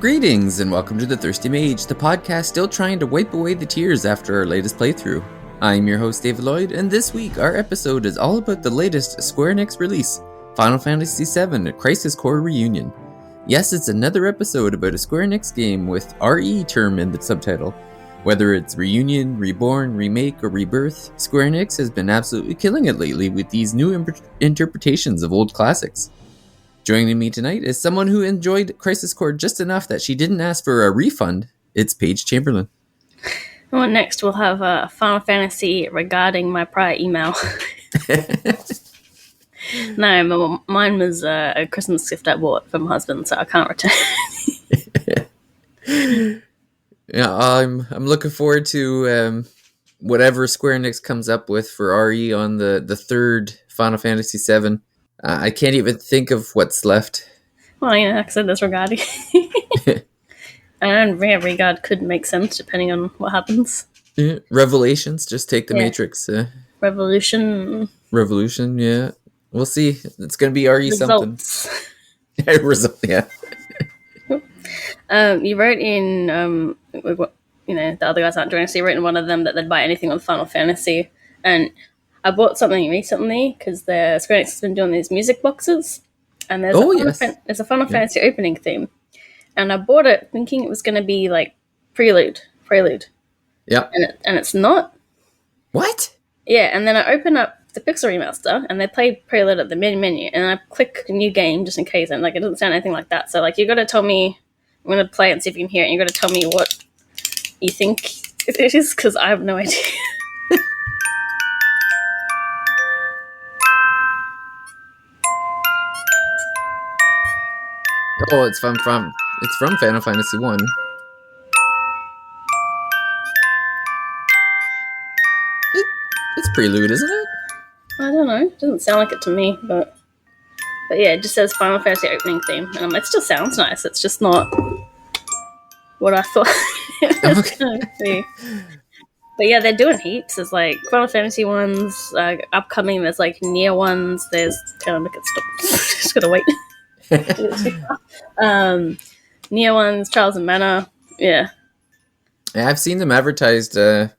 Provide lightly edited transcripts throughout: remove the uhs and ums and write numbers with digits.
Greetings and welcome to The Thirsty Mage, the podcast still trying to wipe away the tears after our latest playthrough. I'm your host David Lloyd, and this week our episode is all about the latest Square Enix release, Final Fantasy VII: Crisis Core Reunion. Yes, it's another episode about a Square Enix game with RE term in the subtitle. Whether it's Reunion, Reborn, Remake, or Rebirth, Square Enix has been absolutely killing it lately with these new interpretations of old classics. Joining me tonight is someone who enjoyed Crisis Core just enough that she didn't ask for a refund. It's Paige Chamberlain. Well, next we'll have Final Fantasy regarding my prior email. No, mine was a Christmas gift I bought for my husband, so I can't return. Yeah, I'm looking forward to whatever Square Enix comes up with for RE on the third Final Fantasy VII. I can't even think of what's left. Well, you know, like I said, there's regarding. And regard could make sense depending on what happens. Yeah. Revelations, just take the Matrix. Revolution, yeah. We'll see. It's going to be RE results. Something. Result, yeah. You wrote in, the other guys aren't doing, so you wrote in one of them that they'd buy anything on Final Fantasy. And I bought something recently because the Square Enix has been doing these music boxes. And there's a Final Fantasy opening theme. And I bought it thinking it was going to be like Prelude. Yeah. And it's not. What? Yeah, and then I open up the Pixel Remaster and they played Prelude at the menu. And I click new game just in case. And like it doesn't sound anything like that. So like you got to tell me, I'm going to play it and see if you can hear it. And you got to tell me what you think it is because I have no idea. Oh, it's from Final Fantasy I. It's Prelude, isn't it? I don't know. It doesn't sound like it to me, but yeah, it just says Final Fantasy opening theme, and it still sounds nice. It's just not what I thought it was going to be. But yeah, they're doing heaps. There's like Final Fantasy ones, upcoming. There's like Nier ones. There's just gotta wait. Nier ones, Trials and Mana. Yeah, I've seen them advertised. I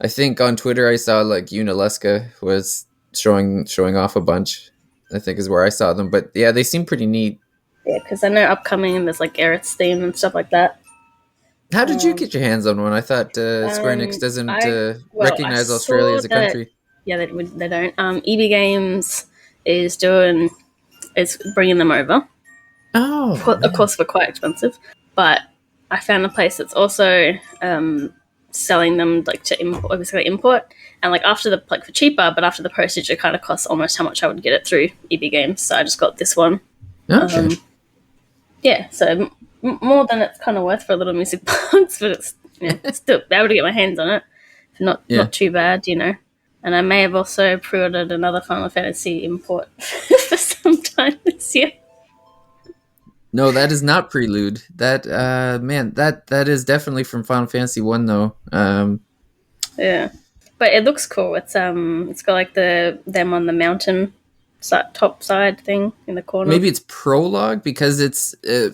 think on Twitter I saw like Unaleska was showing off a bunch. I think is where I saw them, but yeah, they seem pretty neat. Yeah, because I know upcoming there's like Aerith's theme and stuff like that. How did you get your hands on one? I thought Square Enix doesn't recognize Australia as a country. Yeah, they don't. EB Games is bringing them over. Oh, of course, they're quite expensive, but I found a place that's also selling them like to import, and like for cheaper, but after the postage, it kind of costs almost how much I would get it through EB Games. So I just got this one. Okay. Yeah, so more than it's kind of worth for a little music box, but it's still able to get my hands on it. Not too bad, you know. And I may have also pre-ordered another Final Fantasy import for some time this year. No, that is not Prelude. That that is definitely from Final Fantasy I though. Yeah, but it looks cool. It's got like them on the mountain top side thing in the corner. Maybe it's prologue because it's the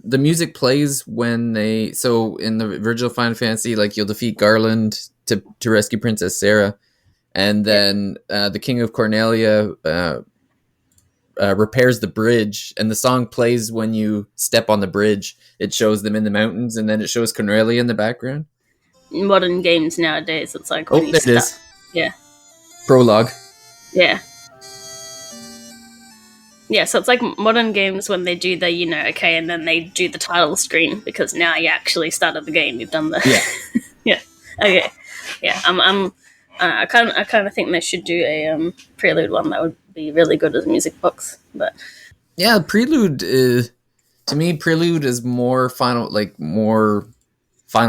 music plays when so in the original Final Fantasy, like you'll defeat Garland to rescue Princess Sarah, and then the King of Cornelia repairs the bridge, and the song plays when you step on the bridge. It shows them in the mountains, and then it shows Cornelia in the background. In modern games nowadays, it's like when there it is. Yeah. Prologue. Yeah. Yeah, so it's like modern games when they do the, and then they do the title screen because now you actually started the game. You've done the... Yeah. Yeah. Okay. Yeah, I kind of think they should do a Prelude one that would be really good as a music box. But yeah, Prelude to me, Prelude is more Final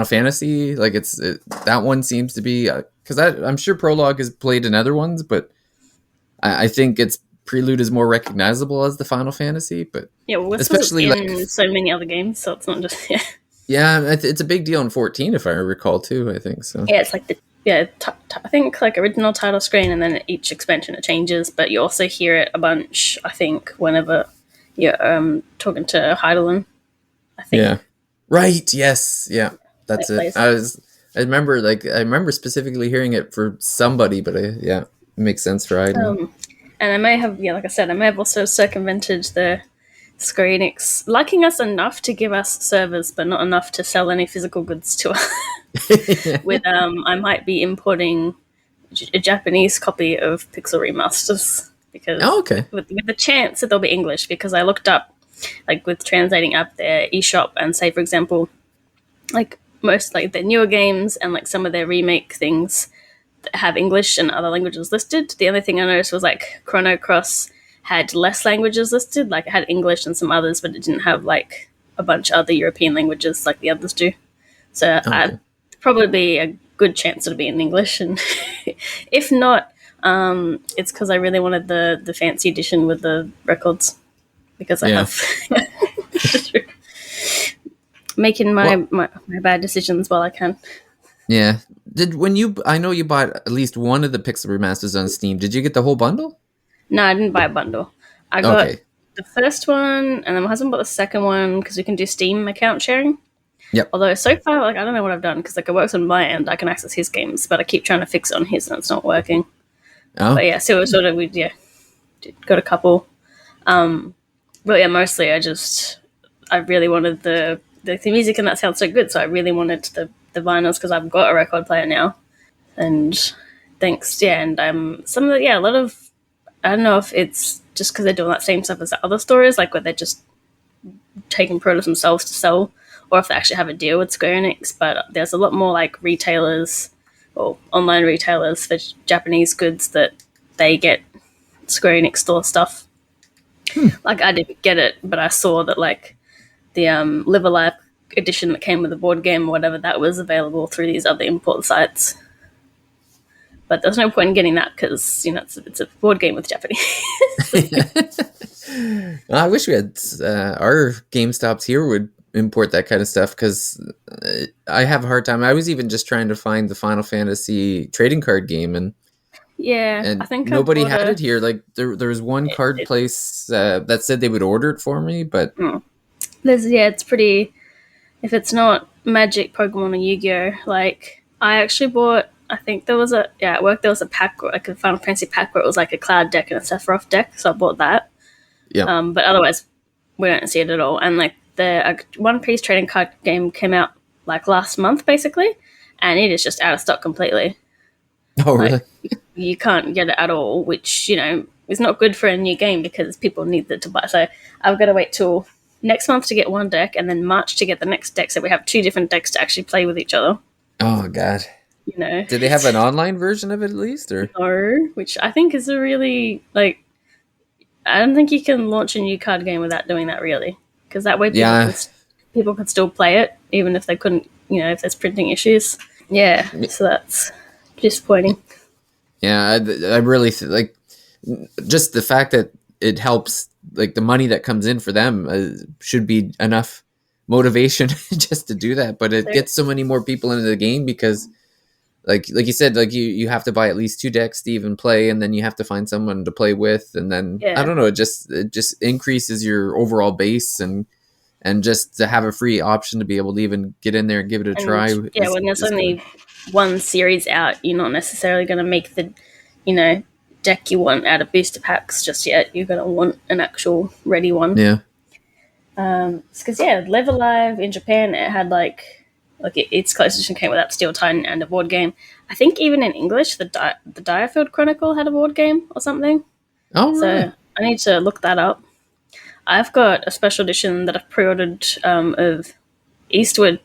Fantasy. Like that one seems to be because I'm sure Prologue has played in other ones, but I think Prelude is more recognizable as the Final Fantasy. But yeah, well, especially in so many other games, so it's not just Yeah, it's a big deal in 14, if I recall too. I think so. Yeah, it's like I think like original title screen, and then each expansion it changes, but you also hear it a bunch. I think whenever talking to Heidelin, I think. Yeah. Right. Yes. Yeah. That's That it. plays. I remember specifically hearing it for somebody, but it makes sense for Idle. And I may have, like I said, I may have also circumvented the Square Enix liking us enough to give us servers, but not enough to sell any physical goods to us. With I might be importing a Japanese copy of Pixel Remasters because Oh, okay. with the chance that they'll be English, because I looked up like with translating up their eShop and say, for example, like most like their newer games and like some of their remake things that have English and other languages listed. The only thing I noticed was like Chrono Cross had less languages listed, like it had English and some others, but it didn't have like a bunch of other European languages like the others do. So I'd probably be a good chance it'll be in English, and if not, it's because I really wanted the fancy edition with the records because I have making my bad decisions while I can. Yeah. I know you bought at least one of the Pixel Remasters on Steam. Did you get the whole bundle? No, I didn't buy a bundle. I got the first one, and then my husband bought the second one because we can do Steam account sharing. Yep. Although so far, like I don't know what I've done because like it works on my end, I can access his games, but I keep trying to fix it on his and it's not working. Oh. But yeah, so it was sort of got a couple. But yeah, mostly I really wanted the music, and that sounds so good, so I really wanted the vinyls because I've got a record player now, and thanks, and some of the a lot of, I don't know if it's just because they're doing that same stuff as the other stores, like where they're just taking produce themselves to sell, or if they actually have a deal with Square Enix. But there's a lot more like retailers or online retailers for Japanese goods that they get Square Enix store stuff. Like I didn't get it, but I saw that like the Live Alive edition that came with the board game or whatever, that was available through these other import sites. But there's no point in getting that because it's a board game with Japanese. I wish we had our GameStops here would import that kind of stuff because I have a hard time. I was even just trying to find the Final Fantasy trading card game, and I think nobody had it here. Like there was one card place that said they would order it for me, but it's pretty. If it's not Magic, Pokemon, or Yu-Gi-Oh, like I actually bought. I think there was at work there was a pack, like a Final Fantasy pack where it was like a Cloud deck and a Sephiroth deck, so I bought that. Yeah. But otherwise, we don't see it at all. And like the One Piece trading card game came out like last month, basically, and it is just out of stock completely. Oh, really? You can't get it at all, which is not good for a new game because people need it to buy. So I've got to wait till next month to get one deck, and then March to get the next deck. So we have two different decks to actually play with each other. Oh God. Did they have an online version of it at least, or no? Which I think is a really like. I don't think you can launch a new card game without doing that, really, because that way people can still play it even if they couldn't. If there's printing issues. Yeah, so that's disappointing. Yeah, I really like just the fact that it helps. Like the money that comes in for them should be enough motivation just to do that. But it gets so many more people into the game because. Like you said, like you have to buy at least two decks to even play, and then you have to find someone to play with, and then I don't know, it just increases your overall base, and just to have a free option to be able to even get in there and give it a try. When there's only one series out, you're not necessarily going to make the deck you want out of booster packs just yet. You're going to want an actual ready one. Yeah. Because Live Alive in Japan, it had like its closest edition came with that Steel Titan and a board game. I think even in English, the Direfield Chronicle had a board game or something. Oh, really? So I need to look that up. I've got a special edition that I've pre-ordered of Eastwood.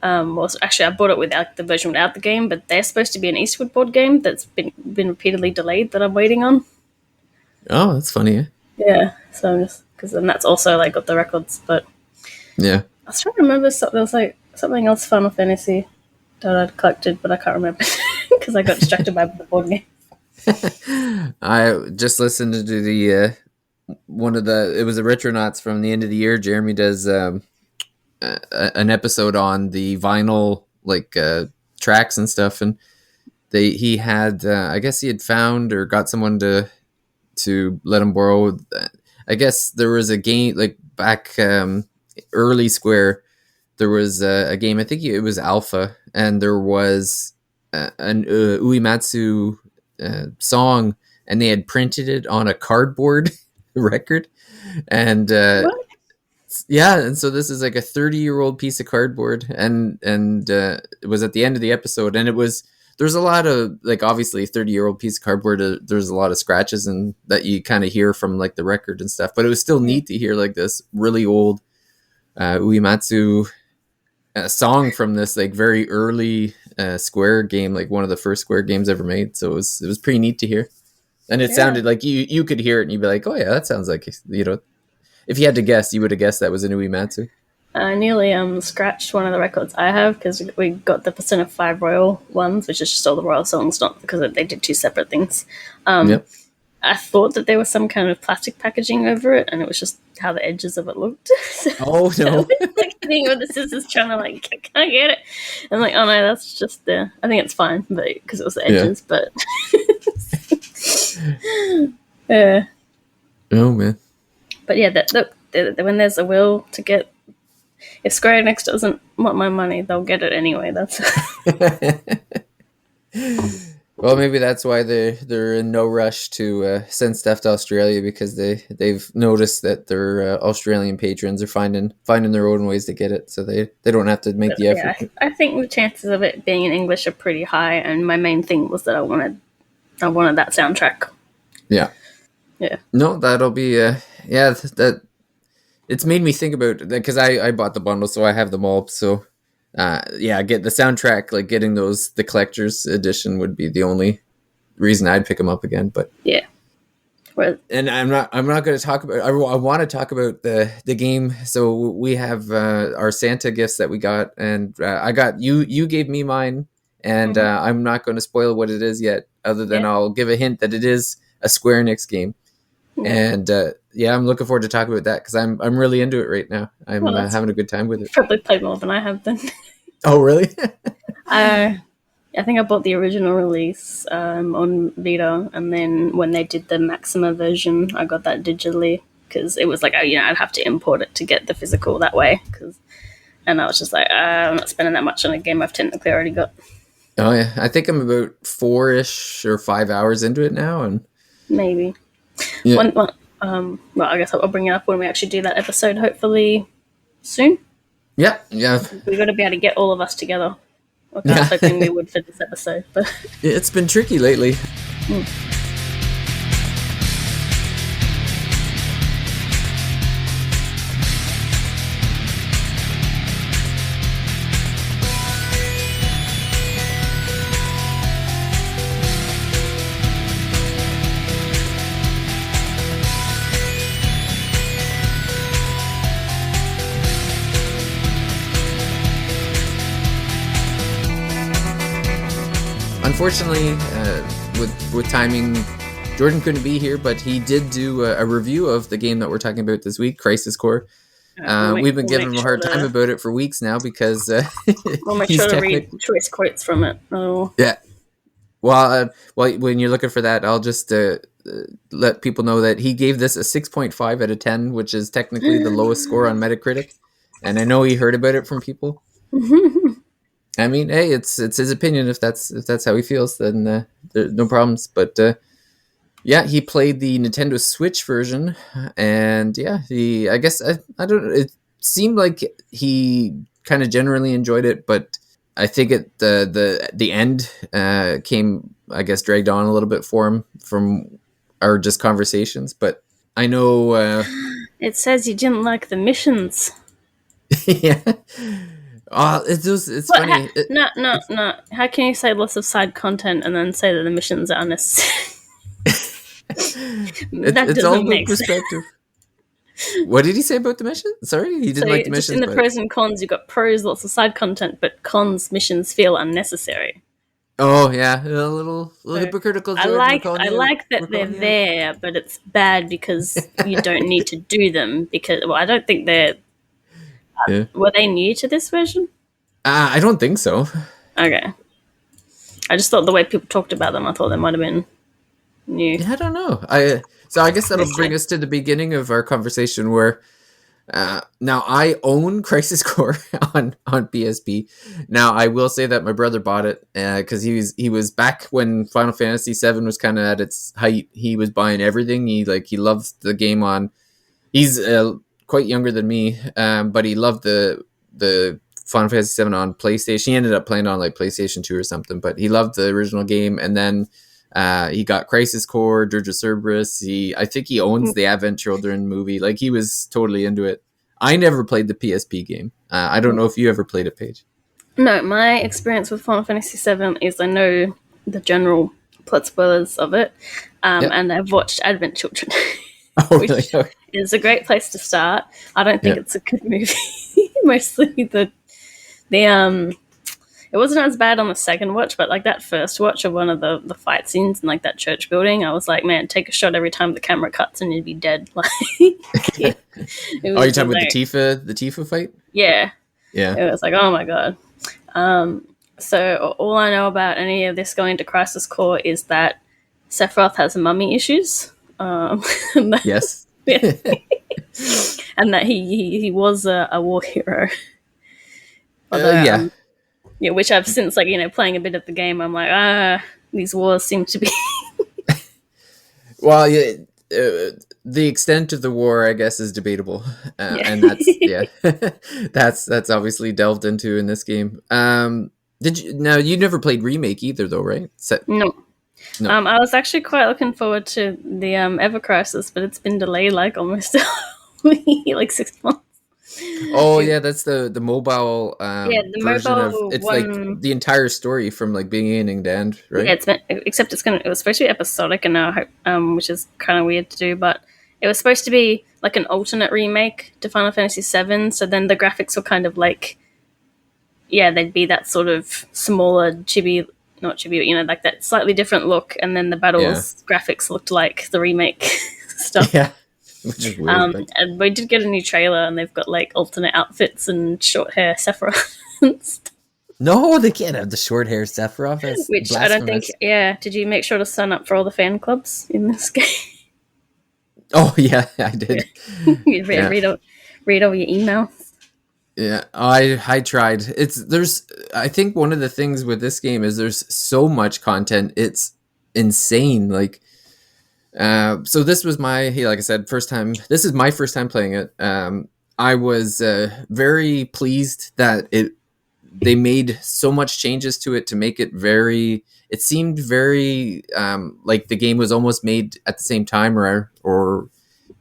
Actually, I bought it without the version without the game, but they're supposed to be an Eastwood board game that's been repeatedly delayed that I'm waiting on. Oh, that's funny. Eh? Yeah, so I'm just because then that's also like got the records, but yeah, I was trying to remember there was like something else Final Fantasy that I'd collected, but I can't remember because I got distracted by the board game. I just listened to the it was the Retronauts from the end of the year. Jeremy does an episode on the vinyl tracks and stuff, and he had I guess he had found or got someone to let him borrow I guess there was a game like back early Square. There was a game. I think it was Alpha, and there was an Uematsu song, and they had printed it on a cardboard record, and yeah, and so this is like a 30-year-old piece of cardboard, and it was at the end of the episode, and there's a lot of like obviously 30-year-old piece of cardboard. There's a lot of scratches and that you kind of hear from like the record and stuff, but it was still neat to hear like this really old Uematsu song from this like very early Square game, like one of the first Square games ever made. So it was pretty neat to hear, and it sounded like you could hear it and you'd be like, oh yeah, that sounds like, you know, if you had to guess, you would have guessed that was an Uematsu. I nearly scratched one of the records I have because we got the Persona 5 Royal ones, which is just all the Royal songs, not because they did two separate things. Yep. I thought that there was some kind of plastic packaging over it, and it was just how the edges of it looked. Oh no! I was like sitting with the scissors trying to like, can I get it? And I'm like, oh no, that's just there. I think it's fine, but because it was the edges. But yeah. Oh man. But yeah, look, when there's a will to get, if Square Enix doesn't want my money, they'll get it anyway. That's. Well, maybe that's why they're in no rush to send stuff to Australia, because they've noticed that their Australian patrons are finding their own ways to get it, so they don't have to make the effort. Yeah, I think the chances of it being in English are pretty high, and my main thing was that I wanted that soundtrack. Yeah. Yeah. No, that'll be that. It's made me think about, because I bought the bundle, so I have them all. So get the soundtrack, like getting the collector's edition would be the only reason I'd pick them up again. But yeah. Well, and I'm not going to talk about. I want to talk about the game. So we have our Santa gifts that we got, and I got you gave me mine, and I'm not going to spoil what it is yet, other than I'll give a hint that it is a Square Enix game. And I'm looking forward to talking about that, because I'm really into it right now. I'm having a good time with it. Probably played more than I have then. Oh really? I think I bought the original release on Vita, and then when they did the Maxima version, I got that digitally, because it was like, I'd have to import it to get the physical that way. And I was just like, I'm not spending that much on a game I've technically already got. Oh yeah, I think I'm about 4-ish or 5 hours into it now, and maybe. Yeah. Well, I guess I'll bring it up when we actually do that episode, hopefully soon. Yeah. We've got to be able to get all of us together. I was hoping we would for this episode, but it's been tricky lately. Unfortunately, with timing, Jordan couldn't be here, but he did do a review of the game that we're talking about this week, Crisis Core. We've been giving him a hard time about it for weeks now, because we'll make sure to read choice quotes from it. Oh. Yeah. Well, when you're looking for that, I'll just let people know that he gave this a 6.5 out of 10, which is technically the lowest score on Metacritic. And I know he heard about it from people. I mean, hey, it's his opinion. If that's how he feels, then there's no problems. But he played the Nintendo Switch version, and I guess I don't. It seemed like he kind of generally enjoyed it, but I think the end came, I guess, dragged on a little bit for him from our just conversations. But I know it says you didn't like the missions. Yeah. It's funny. No. How can you say lots of side content and then say that the missions are unnecessary? It's all about perspective. What did he say about the mission? Sorry, he didn't like the missions. In the pros and cons, you've got pros, lots of side content, but cons, missions feel unnecessary. Oh yeah, a little hypocritical. I like that they're there, but it's bad because you don't need to do them, because I don't think they're. Were they new to this version? I don't think so. Okay. I just thought the way people talked about them, I thought they might have been new. Yeah, I don't know. So I guess that'll bring us to the beginning of our conversation where now I own Crisis Core on PSP. Now I will say that my brother bought it because he was back when Final Fantasy VII was kind of at its height. He was buying everything. He loves the game on. He's quite younger than me, but he loved the Final Fantasy VII on PlayStation. He ended up playing on like PlayStation 2 or something, but he loved the original game. And then he got Crisis Core, Dirge of Cerberus. I think he owns the Advent Children movie. Like he was totally into it. I never played the PSP game. I don't know if you ever played it, Paige. No, my experience with Final Fantasy VII is I know the general plot spoilers of it, and I've watched Advent Children, which is a great place to start. I don't think it's a good movie. Mostly it wasn't as bad on the second watch, but like that first watch of one of the fight scenes in like that church building, I was like, man, take a shot every time the camera cuts and you'd be dead. Like, you're talking about the Tifa fight? Yeah. Yeah. It was like, oh my god. So all I know about any of this going to Crisis Core is that Sephiroth has mummy issues. Yes. And that he was a war hero. Although, which I've since playing a bit of the game, I'm like, these wars seem to be. Well, yeah, the extent of the war, I guess, is debatable, and that's that's obviously delved into in this game. You never played Remake either, though, right? No. I was actually quite looking forward to the Ever Crisis, but it's been delayed like almost like 6 months. Oh yeah, that's the mobile the version mobile of it's one. Like the entire story from like beginning to end, right? Yeah, it was supposed to be episodic, and now which is kind of weird to do, but it was supposed to be like an alternate remake to Final Fantasy VII. So then the graphics were kind of like, they'd be that sort of smaller chibi, not chibi, like that slightly different look, and then the battles graphics looked like the remake stuff. Yeah. Which is weird, and we did get a new trailer, and they've got like alternate outfits and short hair Sephiroth and stuff. No, they can't have the short hair Sephiroth. That's which I don't think. Yeah, did you make sure to sign up for all the fan clubs in this game? Oh yeah, I did. You read all your emails. Yeah, I tried. I think one of the things with this game is there's so much content. It's insane. Like. So this was like I said, this is my first time playing it. I was very pleased that they made so much changes to it to make it it seemed very like the game was almost made at the same time or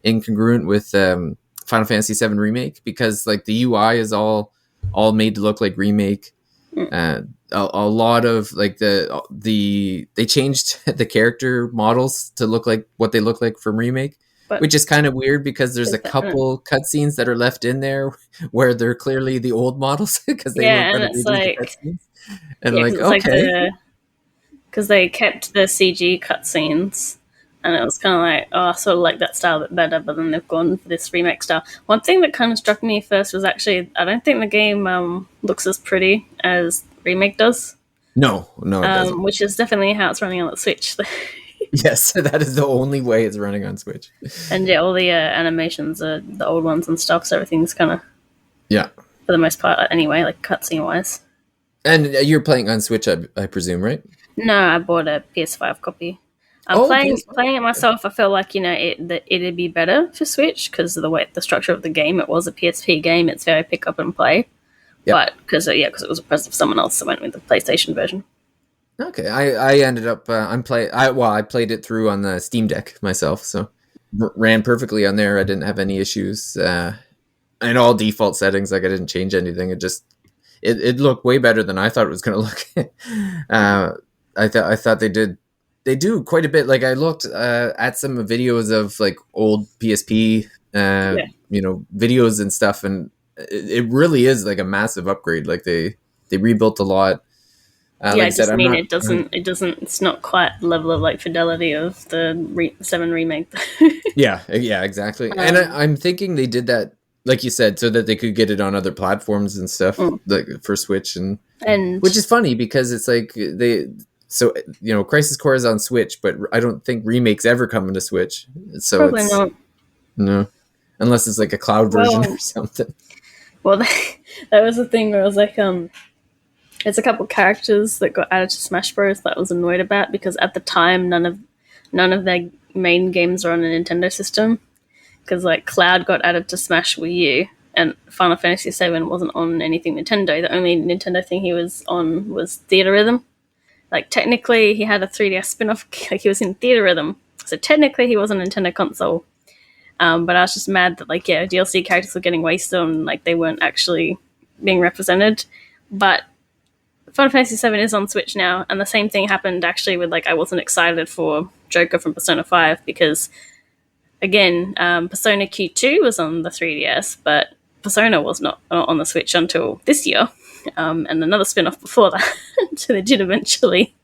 incongruent with Final Fantasy VII Remake, because like the UI is all made to look like Remake. A lot of like they changed the character models to look like what they look like from Remake, which is kind of weird because there's a couple cutscenes that are left in there where they're clearly the old models because they weren't going to redo the cutscenes. And okay, because they kept the CG cutscenes. And it was kind of like, I sort of like that style a bit better, but then they've gone for this remake style. One thing that kind of struck me first was actually, I don't think the game looks as pretty as Remake does. No, it doesn't. Which is definitely how it's running on the Switch. Yes, that is the only way it's running on Switch. And all the animations are the old ones and stuff, so everything's kind of... Yeah. For the most part, anyway, like cutscene-wise. And you're playing on Switch, I presume, right? No, I bought a PS5 copy. Playing it myself, I felt like it'd be better for Switch because of the structure of the game. It was a PSP game; it's very pick up and play. Yep. But because it was a present of someone else, I went with the PlayStation version. Okay, I ended up I played it through on the Steam Deck myself, so ran perfectly on there. I didn't have any issues, and all default settings. Like I didn't change anything. It looked way better than I thought it was going to look. I thought they do quite a bit. Like I looked at some videos of like old PSP, videos and stuff, and it really is like a massive upgrade. Like they rebuilt a lot. It's not quite the level of like fidelity of the 7 remake. yeah, exactly. And I'm thinking they did that, like you said, so that they could get it on other platforms and stuff, like for Switch, and which is funny because it's like so Crisis Core is on Switch, but I don't think remakes ever come to Switch. So Probably it's not. no, unless it's like a cloud version or something. Well, that was the thing where I was like, there's a couple characters that got added to Smash Bros. That I was annoyed about because at the time none of their main games are on a Nintendo system. Because like Cloud got added to Smash Wii U, and Final Fantasy VII wasn't on anything Nintendo. The only Nintendo thing he was on was Theater Rhythm. Like technically, he had a 3DS spin-off. Like he was in Theater Rhythm, so technically he was a Nintendo console. But I was just mad that DLC characters were getting wasted and like they weren't actually being represented. But Final Fantasy VII is on Switch now, and the same thing happened actually with I wasn't excited for Joker from Persona 5 because again, Persona Q2 was on the 3DS, but Persona was not on the Switch until this year, and another spin-off before that. So they did eventually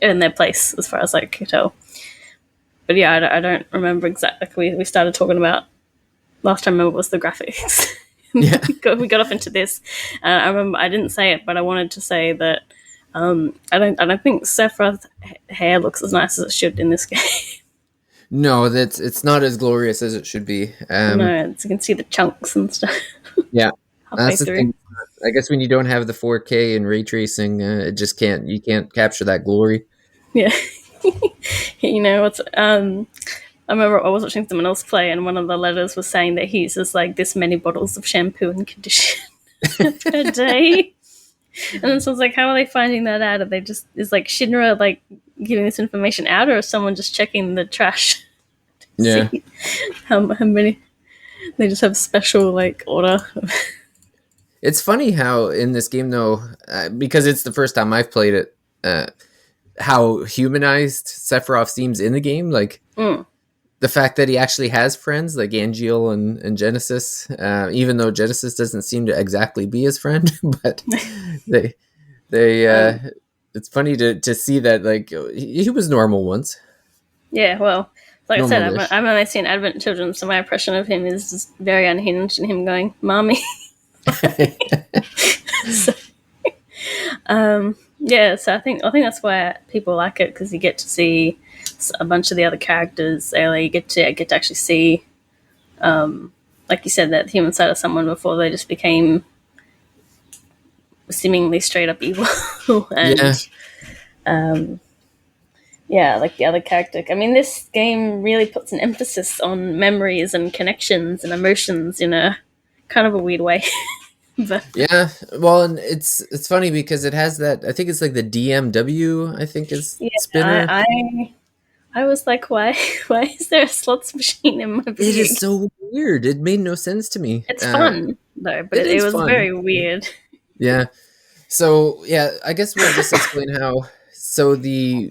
earn their place, as far as I could tell. But yeah, I don't remember exactly. We started talking about last time. I remember was the graphics. Yeah, we got off into this. I remember I didn't say it, but I wanted to say that I don't think Sephiroth's hair looks as nice as it should in this game. no, it's not as glorious as it should be. No, you can see the chunks and stuff. Yeah, halfway that's the through. thing. I guess when you don't have the 4K and ray tracing, you can't capture that glory. Yeah. What's I remember I was watching someone else play, and one of the letters was saying that he uses this many bottles of shampoo and conditioner per day. And then someone's like, how are they finding that out? Are they just is Shinra giving this information out, or is someone just checking the trash? Yeah. See how many they just have special order. It's funny how in this game though, because it's the first time I've played it, how humanized Sephiroth seems in the game. The fact that he actually has friends like Angeal and Genesis, even though Genesis doesn't seem to exactly be his friend, but they it's funny to see that he was normal once. Yeah, well, like I said, Normal-ish. I've only seen Advent Children, so my impression of him is just very unhinged and him going, "Mommy." So, yeah, so I think that's why people like it, because you get to see a bunch of the other characters. You get to actually see, like you said, that human side of someone before they just became seemingly straight up evil. And yeah, like the other character. I mean, this game really puts an emphasis on memories and connections and emotions in a kind of a weird way. But yeah, well, and it's funny because it has that. I think it's like the DMW. I think is spinner. I was like, why is there a slots machine in my video? It is so weird. It made no sense to me. It's fun though, but it was fun. Very weird. Yeah. So yeah, I guess we'll just explain how. So the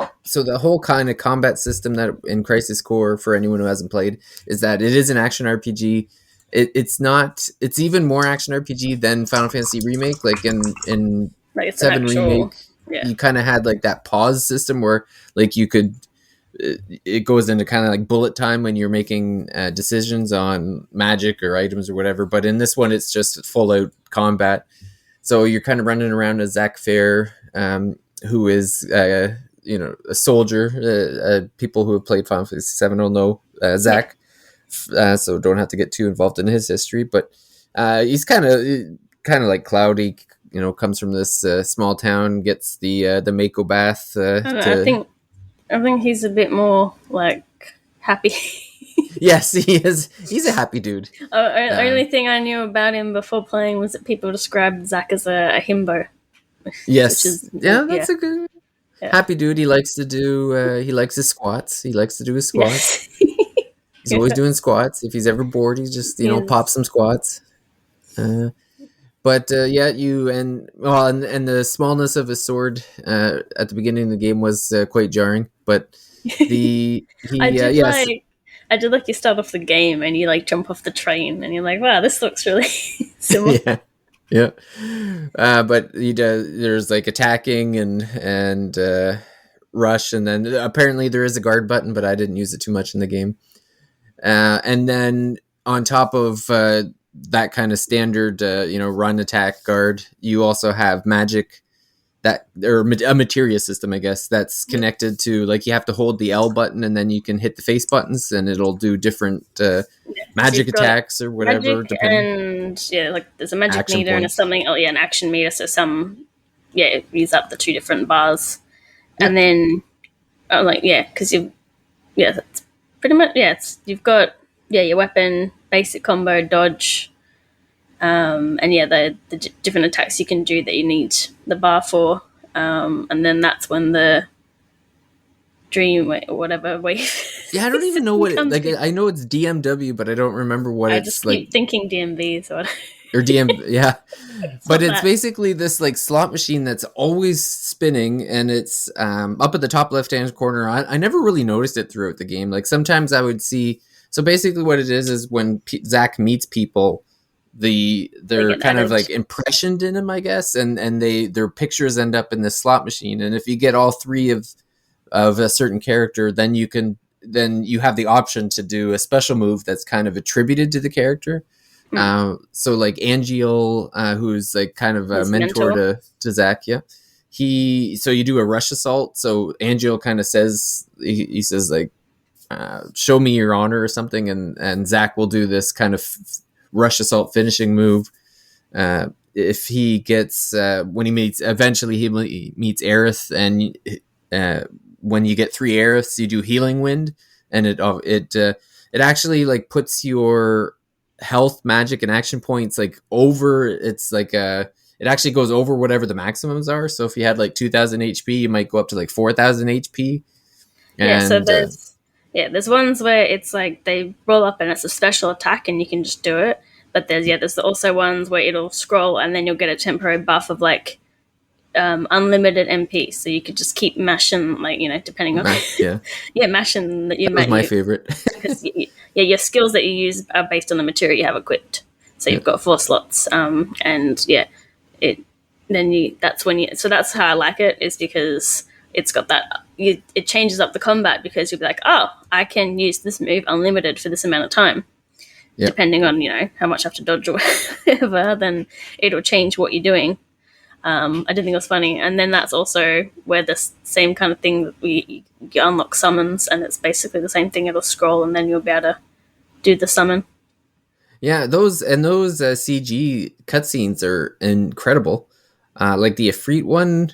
whole kind of combat system that in Crisis Core, for anyone who hasn't played, is that it is an action RPG. It's even more action RPG than Final Fantasy Remake. Like in VII Remake, you kind of had that pause system where you could. It goes into kind of bullet time when you're making decisions on magic or items or whatever. But in this one, it's just full out combat. So you're kind of running around as Zack Fair, who is a soldier. People who have played Final Fantasy VII will know Zack. So don't have to get too involved in his history, but he's kind of like Cloudy, comes from this small town, gets the Mako bath. I think he's a bit more happy. Yes, he is. He's a happy dude. Only thing I knew about him before playing was that people described Zack as a himbo. Yes, that's a good happy dude. He likes to do. He likes his squats. He likes to do his squats. Yes. He's always doing squats. If he's ever bored, he just pop some squats. But and the smallness of his sword at the beginning of the game was quite jarring. But I did like you start off the game and you jump off the train and you're like, wow, this looks really similar. Yeah. But there's attacking and rush, and then apparently there is a guard button, but I didn't use it too much in the game. And then on top of that kind of standard, run, attack, guard, you also have magic that, or a materia system, I guess, that's connected to, like, you have to hold the L button and then you can hit the face buttons and it'll do different magic attacks or whatever. Magic, and like there's a magic Action meter and a points. something. Oh yeah, an action meter. So some it use up the two different bars, and then because that's pretty much you've got your weapon, basic combo, dodge, and the different attacks you can do that you need the bar for, and then that's when the dream or whatever wave. Yeah, I don't even know what I know it's DMW, but I don't remember what it's just like. Keep thinking DMV or DM, yeah. But it's that. basically this like slot machine that's always spinning, and it's up at the top left-hand corner. I never really noticed it throughout the game. Like sometimes I would see. So basically, what it is when Zach meets people, they're kind of like impressioned in him, I guess, and their pictures end up in this slot machine. And if you get all three of a certain character, then you have the option to do a special move that's kind of attributed to the character. So like Angeal, who's like kind of a mentor to Zach, so you do a rush assault. So Angeal kind of says, he says like, show me your honor or something, and Zach will do this kind of rush assault finishing move. If he gets when he meets Aerith, and when you get 3 Aeriths, you do healing wind, and it actually like puts your health, magic, and action points like over. It's like it actually goes over whatever the maximums are. So if you had like 2,000 HP, you might go up to like 4,000 HP. And, so there's ones where it's like they roll up and it's a special attack and you can just do it. But there's also ones where it'll scroll and then you'll get a temporary buff of like unlimited MP, so you could just keep mashing, like depending on mashing that you. That was my favorite. Because your skills that you use are based on the material you have equipped. So you've got 4 slots, that's how I like it, is because it's got that. It changes up the combat because you'll be like, oh, I can use this move unlimited for this amount of time. Yep. Depending on how much I have to dodge or whatever, then it'll change what you're doing. I did think it was funny, and then that's also where the same kind of thing that you unlock summons, and it's basically the same thing. It'll scroll, and then you'll be able to do the summon. Yeah, those CG cutscenes are incredible. Like the Ifrit one,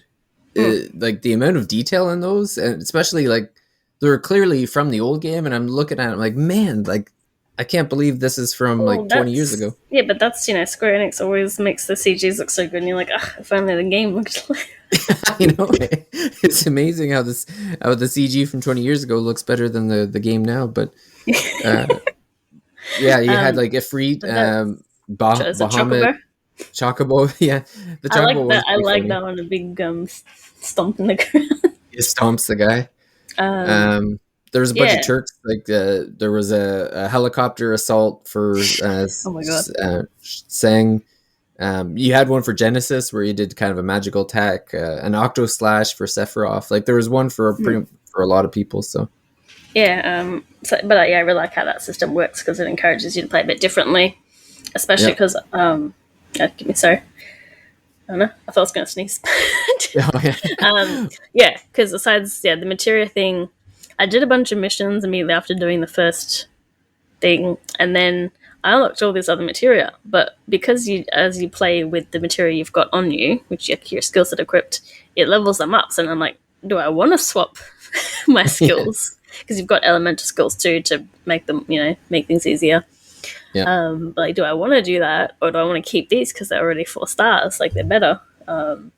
like the amount of detail in those, and especially like they're clearly from the old game, and I'm looking at it like, man, like I can't believe this is from 20 years ago. Yeah, but that's, Square Enix always makes the CGs look so good, and you're like, if only the game looked like... It's amazing how the CG from 20 years ago looks better than the game now, but... you had like Ifrit, Bahamut, Chocobo, the Chocobo I like that one, a big stomp in the ground. It stomps the guy. There was a bunch of Turks, like there was a helicopter assault for oh my god, Sang. You had one for Genesis where you did kind of a magical attack, an Octo Slash for Sephiroth. Like there was one for a lot of people. So I really like how that system works because it encourages you to play a bit differently, especially because give me sorry. I don't know. I thought I was going to sneeze. Because besides the materia thing, I did a bunch of missions immediately after doing the first thing, and then I unlocked all this other materia. But because as you play with the materia you've got on you, which your skill set equipped, it levels them up. So I'm like, do I want to swap my skills? Because you've got elemental skills too to make them, make things easier. Yeah. But like, do I want to do that, or do I want to keep these because they're already 4 stars? Like they're better. And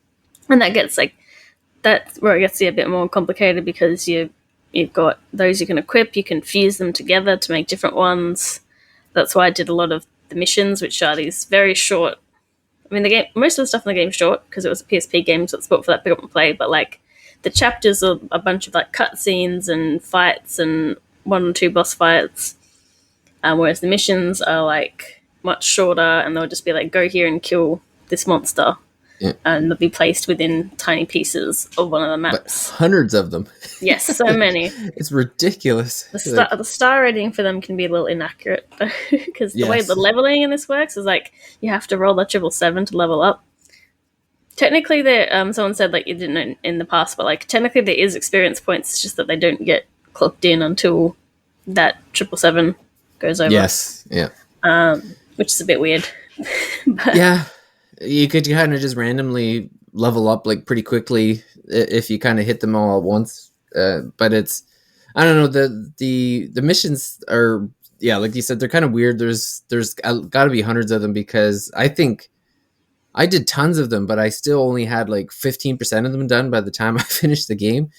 that gets that's where it gets a bit more complicated because you've got those you can equip, you can fuse them together to make different ones. That's why I did a lot of the missions, which are these very short. I mean, the game, most of the stuff in the game is short because it was a PSP game, so it's built for that pick up and play. But like the chapters are a bunch of like cutscenes and fights and 1 or 2 boss fights, whereas the missions are like much shorter, and they'll just be like, go here and kill this monster. Yeah. And they'll be placed within tiny pieces of one of the maps. But hundreds of them. Yes, so many. It's ridiculous. The star rating for them can be a little inaccurate because the way the leveling in this works is like you have to roll a 777 to level up technically, there. Someone said like you didn't know in the past, but like technically there is experience points. It's just that they don't get clocked in until that 777 goes over. Yes, yeah. Which is a bit weird. But yeah, you could kind of just randomly level up like pretty quickly if you kind of hit them all at once. But it's, I don't know, the missions are, yeah, like you said, they're kind of weird. There's got to be hundreds of them, because I think I did tons of them, but I still only had like 15% of them done by the time I finished the game,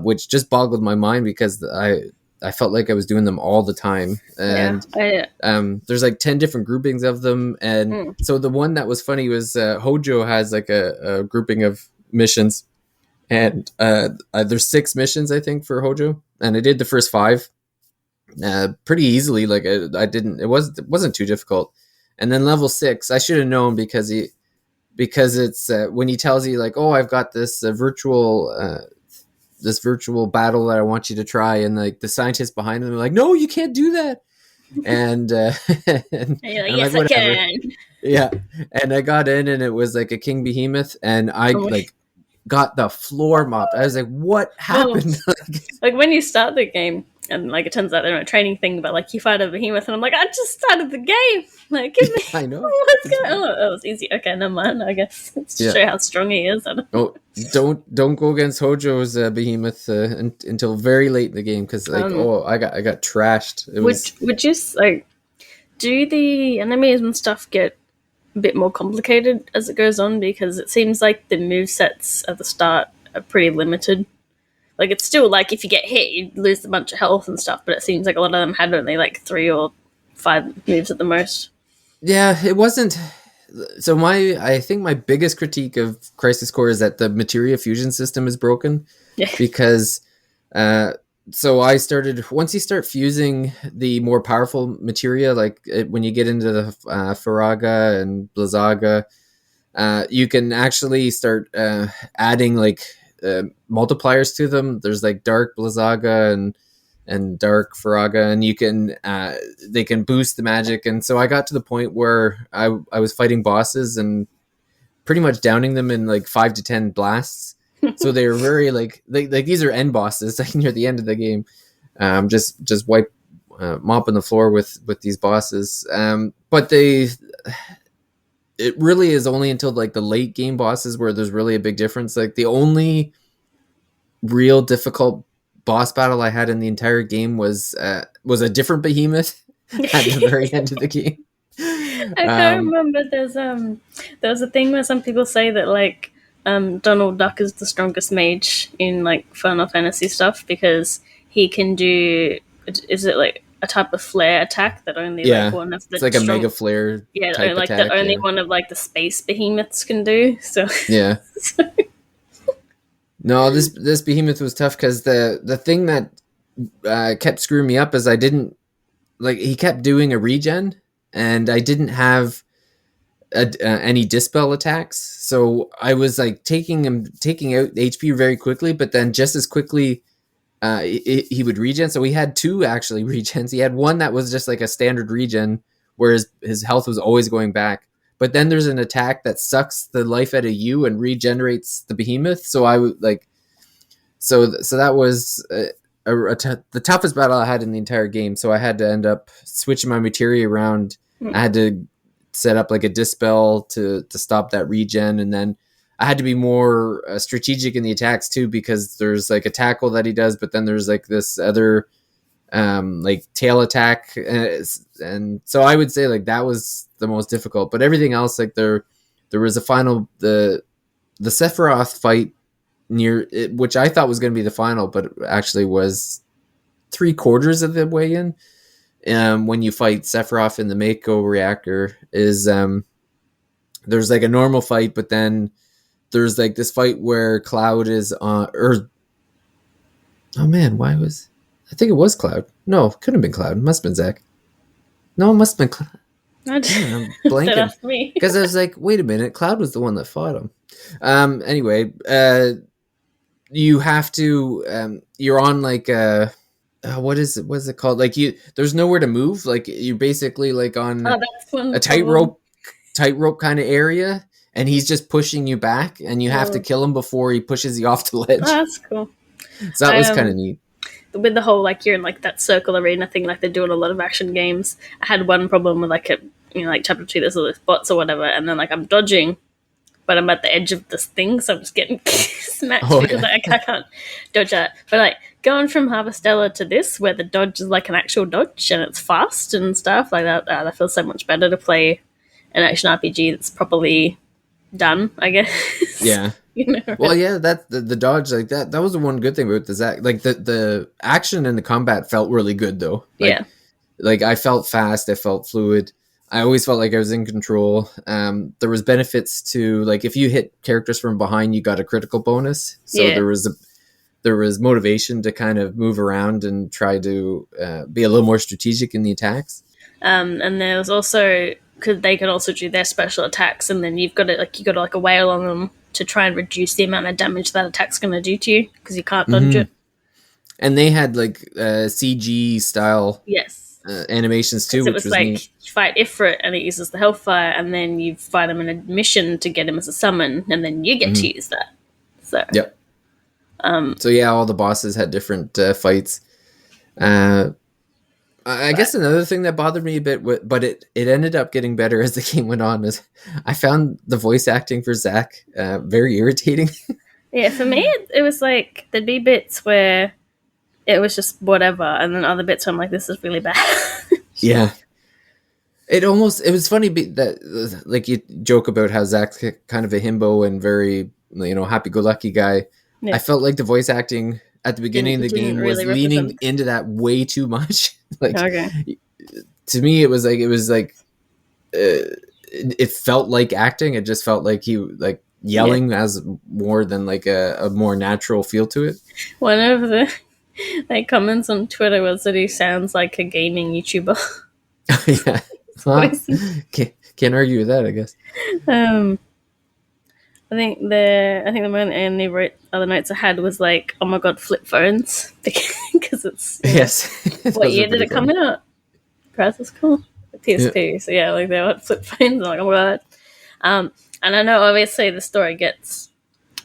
which just boggled my mind, because I felt like I was doing them all the time. And there's like 10 different groupings of them. And so the one that was funny was Hojo has like a grouping of missions. And there's 6 missions, I think, for Hojo. And I did the first 5 pretty easily. Like it wasn't too difficult. And then level 6, I should have known, because it's when he tells you like, oh, I've got this virtual battle that I want you to try, and like the scientists behind them are like, no, you can't do that. And, and you're like, yes, I can. Yeah. And I got in, and it was like a king behemoth, and I like got the floor mopped. I was like, what happened? Like when you start the game, and like it turns out they're not a training thing, but like you fight a behemoth, and I'm like, I just started the game. Like, give me. I know. What's going on? Oh, it was easy. Okay, never mind. I guess it's to show how strong he is. Don't go against Hojo's behemoth until very late in the game, because like I got trashed. Would you like, do the enemies and stuff get a bit more complicated as it goes on? Because it seems like the movesets at the start are pretty limited. Like, it's still like if you get hit, you lose a bunch of health and stuff, but it seems like a lot of them had only like 3 or 5 moves at the most. Yeah, it wasn't. So I think my biggest critique of Crisis Core is that the materia fusion system is broken. Yeah. Because so I started, once you start fusing the more powerful materia, like when you get into the Faraga and Blizzaga, you can actually start adding like multipliers to them. There's like Dark Blizzaga and Dark Faraga, and you can they can boost the magic. And so I got to the point where I was fighting bosses and pretty much downing them in like 5 to 10 blasts. So they were very like these are end bosses like near the end of the game. Just mopping the floor with these bosses. But it really is only until like the late game bosses where there's really a big difference. Like the only real difficult boss battle I had in the entire game was a different behemoth at the very end of the game. I can't remember. There's a thing where some people say that like Donald Duck is the strongest mage in like Final Fantasy stuff, because he can do, is it like a type of flare attack that only like one of the, it's like a mega flare type like attack, that only one of like the space behemoths can do. So yeah. No, this behemoth was tough, because the thing that kept screwing me up is I didn't, like, he kept doing a regen, and I didn't have any dispel attacks, so I was like taking out HP very quickly, but then just as quickly he would regen. So he had 2 actually regens. He had one that was just like a standard regen, where his health was always going back. But then there's an attack that sucks the life out of you and regenerates the behemoth. So I would like, so that was the toughest battle I had in the entire game. So I had to end up switching my materia around. I had to set up like a dispel to stop that regen, and then I had to be more strategic in the attacks too, because there's like a tackle that he does, but then there's like this other like tail attack, and so I would say like that was the most difficult. But everything else, like there was a final the Sephiroth fight near it, which I thought was going to be the final, but actually was 3/4 of the way in. When you fight Sephiroth in the Mako reactor, is there's like a normal fight, but then there's like this fight where Cloud is on, or oh man, I think it was Cloud. No, it couldn't have been Cloud. It must have been Zack. No, it must have been Cloud. I'm blanking. Because I was like, wait a minute, Cloud was the one that fought him. Anyway, you have to, you're on like what is it called? Like there's nowhere to move. Like you're basically like on a tightrope kind of area, and he's just pushing you back, and you have to kill him before he pushes you off the ledge. Oh, that's cool. So that was kind of neat. With the whole, like, you're in, like, that circle arena thing, like they do in a lot of action games. I had one problem with, like, like, chapter 2, there's all these bots or whatever, and then, like, I'm dodging, but I'm at the edge of this thing, so I'm just getting smacked because like, I can't dodge that. But, like, going from Harvestella to this, where the dodge is, like, an actual dodge, and it's fast and stuff, like that feels so much better to play an action RPG that's properly done, I guess. Yeah. You know, right? Well, yeah, that the dodge, like that was the one good thing about the Zack. Like the action and the combat felt really good though. Like, yeah. Like I felt fast, I felt fluid. I always felt like I was in control. There was benefits to, like, if you hit characters from behind, you got a critical bonus. So there was motivation to kind of move around and try to be a little more strategic in the attacks. And there was also, because they could also do their special attacks, and then you got to wail on them to try and reduce the amount of damage that attack's going to do to you, because you can't dodge it. And they had like CG style animations too, which was like neat. You fight Ifrit and it uses the Hellfire, and then you fight him in a mission to get him as a summon, and then you get to use that. So yep. So yeah, all the bosses had different fights. I guess another thing that bothered me a bit, but it ended up getting better as the game went on, is I found the voice acting for Zack very irritating. Yeah, for me, it was like there'd be bits where it was just whatever, and then other bits where I'm like, this is really bad. Yeah. It was funny that, like, you joke about how Zack's kind of a himbo and very, happy-go-lucky guy. Yeah. I felt like the voice acting at the beginning of the game was really leaning into that way too much. Like, to me, it was like it felt like acting. It just felt like he like yelling as more than like a more natural feel to it. One of the comments on Twitter was that he sounds like a gaming YouTuber. Yeah, well, can't argue with that, I guess. I think the one Andy wrote other notes I had was like, oh my god, flip phones, because it's what year did it come out? Crisis Core, PSP. Yeah. So yeah, like they were flip phones. I'm like, oh my god. And I know obviously the story gets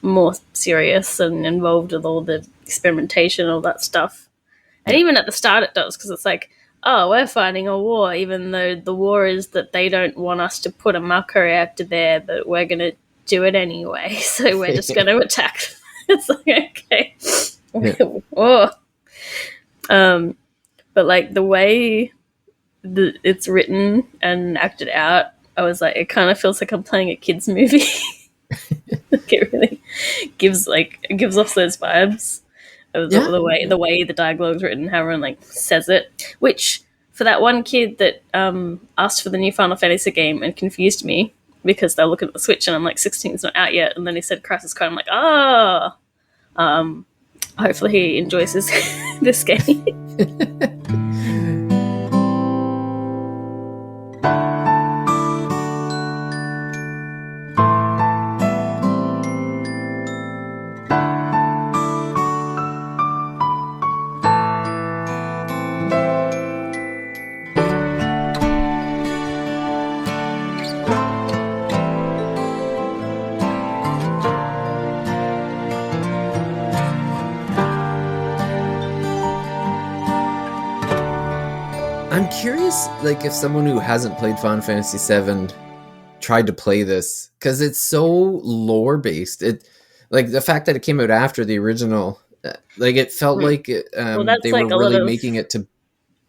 more serious and involved with all the experimentation, all that stuff, and even at the start it does, because it's like, oh, we're fighting a war, even though the war is that they don't want us to put a Mako reactor there, but we're gonna do it anyway, so we're just going to attack. It's like, okay. Yeah. But like the way it's written and acted out, I was like, it kind of feels like I'm playing a kid's movie. Like it really gives off those vibes of the way the dialogue's written, how everyone like says it, which for that one kid that asked for the new Final Fantasy game and confused me, because they're looking at the Switch and I'm like, 16's not out yet, and then he said Crisis Core. I'm like, hopefully he enjoys this game. I'm curious, like, if someone who hasn't played Final Fantasy VII tried to play this, because it's so lore based. It, like, the fact that it came out after the original, like, it felt like they like were really making it to.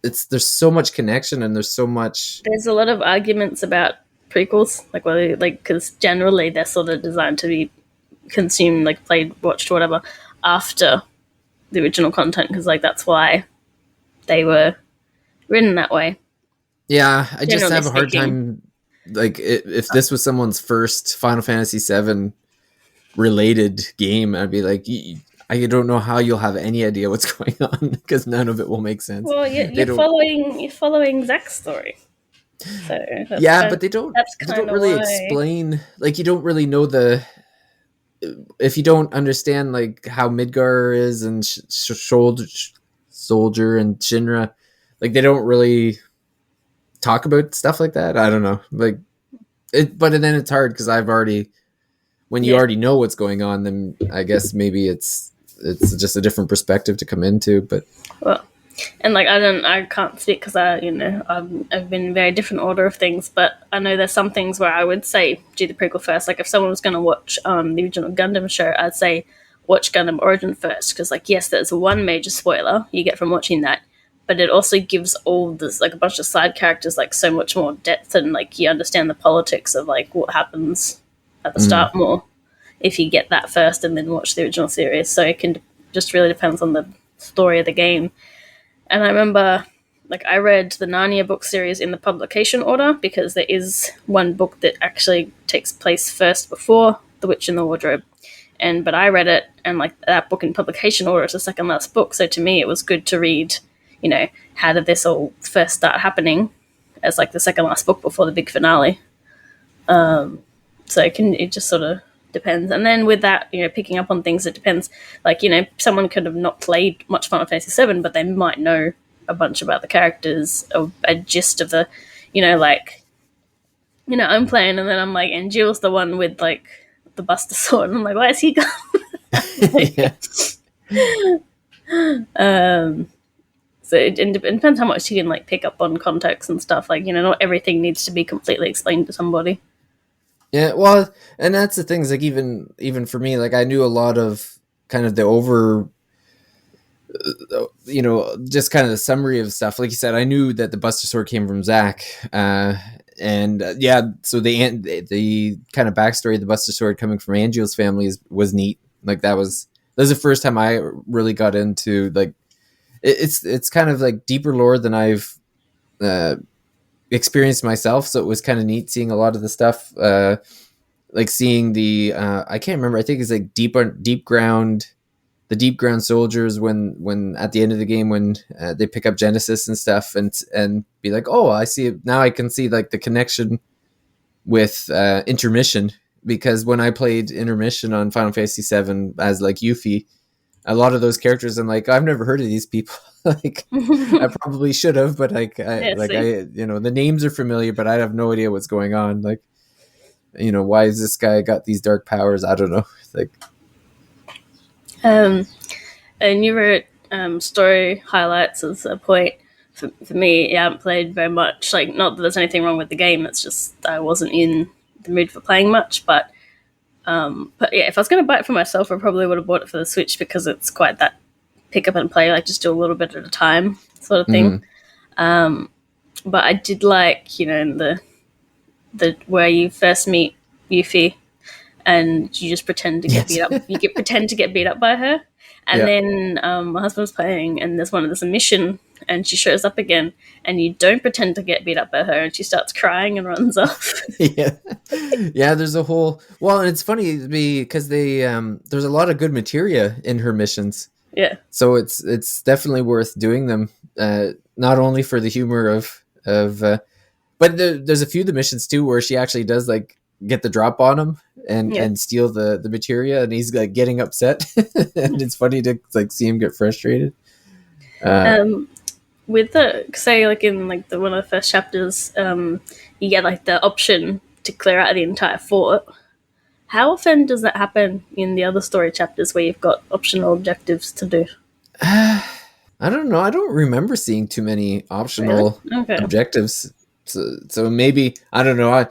There's so much connection, and there's so much. There's a lot of arguments about prequels, like whether, like, because generally they're sort of designed to be consumed, like played, watched, whatever, after the original content, because like that's why they were written that way. Yeah, I just have a hard time, like, if this was someone's first Final Fantasy VII related game, I'd be like, I don't know how you'll have any idea what's going on, because none of it will make sense. Well, you're following Zack's story. So but they don't really explain, like, you don't really know if you don't understand like how Midgar is and Soldier and Shinra, like, they don't really talk about stuff like that. I don't know. Like, But then it's hard because I've already, when you already know what's going on, then I guess maybe it's just a different perspective to come into. But well, and like I can't speak because I've been in a very different order of things, but I know there's some things where I would say do the prequel first. Like if someone was going to watch the original Gundam show, I'd say watch Gundam Origin first because like yes, there's one major spoiler you get from watching that, but it also gives all this like a bunch of side characters like so much more depth and like you understand the politics of like what happens at the start more if you get that first and then watch the original series. So it can just really depends on the story of the game. And I remember, like, I read the Narnia book series in the publication order because there is one book that actually takes place first before The Witch in the Wardrobe. But I read it, and like that book in publication order is the second last book. So to me, it was good to read. How did this all first start happening? As like the second last book before the big finale. So it just sort of depends. And then with that, picking up on things, it depends. Like, someone could have not played much Final Fantasy VII, but they might know a bunch about the characters, or a gist of the, I'm playing and then I'm like, and Jill's the one with like the Buster Sword. And I'm like, why is he gone? So it depends how much you can like pick up on context and stuff. Like, not everything needs to be completely explained to somebody. Yeah, well, and that's the things like even for me, like I knew a lot of kind of the just kind of the summary of stuff. Like you said, I knew that the Buster Sword came from Zack, so the kind of backstory of the Buster Sword coming from Angel's family was neat. Like that was the first time I really got into like it's kind of like deeper lore than I've experienced myself, so it was kind of neat seeing a lot of the stuff, like seeing the I can't remember, I think it's like deep ground soldiers when at the end of the game when they pick up Genesis and stuff and be like, oh, I see it now, I can see like the connection with intermission, because when I played intermission on Final Fantasy VII as like Yuffie, a lot of those characters I'm like, I've never heard of these people. Like I probably should have, but the names are familiar, but I have no idea what's going on. Like, why is this guy got these dark powers? I don't know. Like, and you wrote story highlights as a point. For me, I haven't played very much. Like, not that there's anything wrong with the game. It's just I wasn't in the mood for playing much. But yeah, if I was going to buy it for myself, I probably would have bought it for the Switch because it's quite that pick up and play, like just do a little bit at a time sort of thing. But I did like, in the where you first meet Yuffie and you just pretend to get beat up. You pretend to get beat up by her. And then my husband was playing and there's a mission and she shows up again and you don't pretend to get beat up by her and she starts crying and runs off. Yeah, there's a whole, well, and it's funny because they there's a lot of good materia in her missions. Yeah. So it's definitely worth doing them, not only for the humor of but there's a few of the missions too where she actually does like get the drop on him and steal the materia, and he's like getting upset, and it's funny to like see him get frustrated. With the say like in like the one of the first chapters, you get like the option to clear out the entire fort. How often does that happen in the other story chapters where you've got optional objectives to do? I don't know. I don't remember seeing too many optional objectives. So maybe, I don't know. I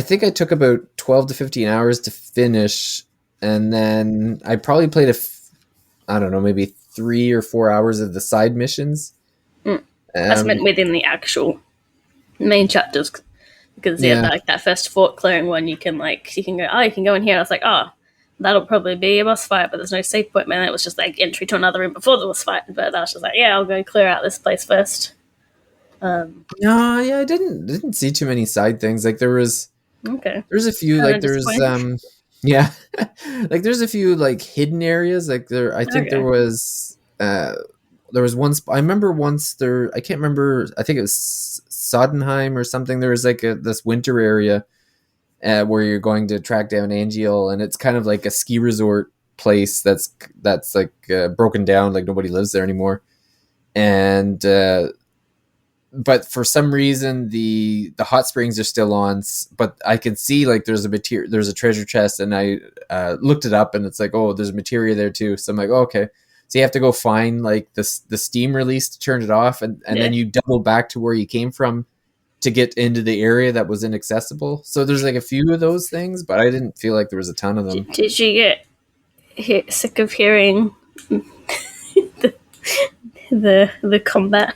think I took about 12 to 15 hours to finish, and then I probably played I don't know, maybe 3 or 4 hours of the side missions. That's meant within the actual main chapters. Because like that first fort clearing one, you can go in here. I was like, oh, that'll probably be a boss fight, but there's no save point. Man, it was just like entry to another room before the boss fight. But I was just like, yeah, I'll go clear out this place first. No, yeah, I didn't see too many side things. Like there's a few like there's like there's a few like hidden areas. Like I think there was one I remember once there, I can't remember, I think it was Sodenheim or something. There was like this winter area where you're going to track down Angeal, and it's kind of like a ski resort place that's like broken down, like nobody lives there anymore. And but for some reason the hot springs are still on, but I can see like there's a treasure chest, and I looked it up, and it's like, oh, there's materia there too. So I'm like, oh, okay. So you have to go find like the steam release to turn it off, and then you double back to where you came from to get into the area that was inaccessible. So there's like a few of those things, but I didn't feel like there was a ton of them. Did you get sick of hearing the combat?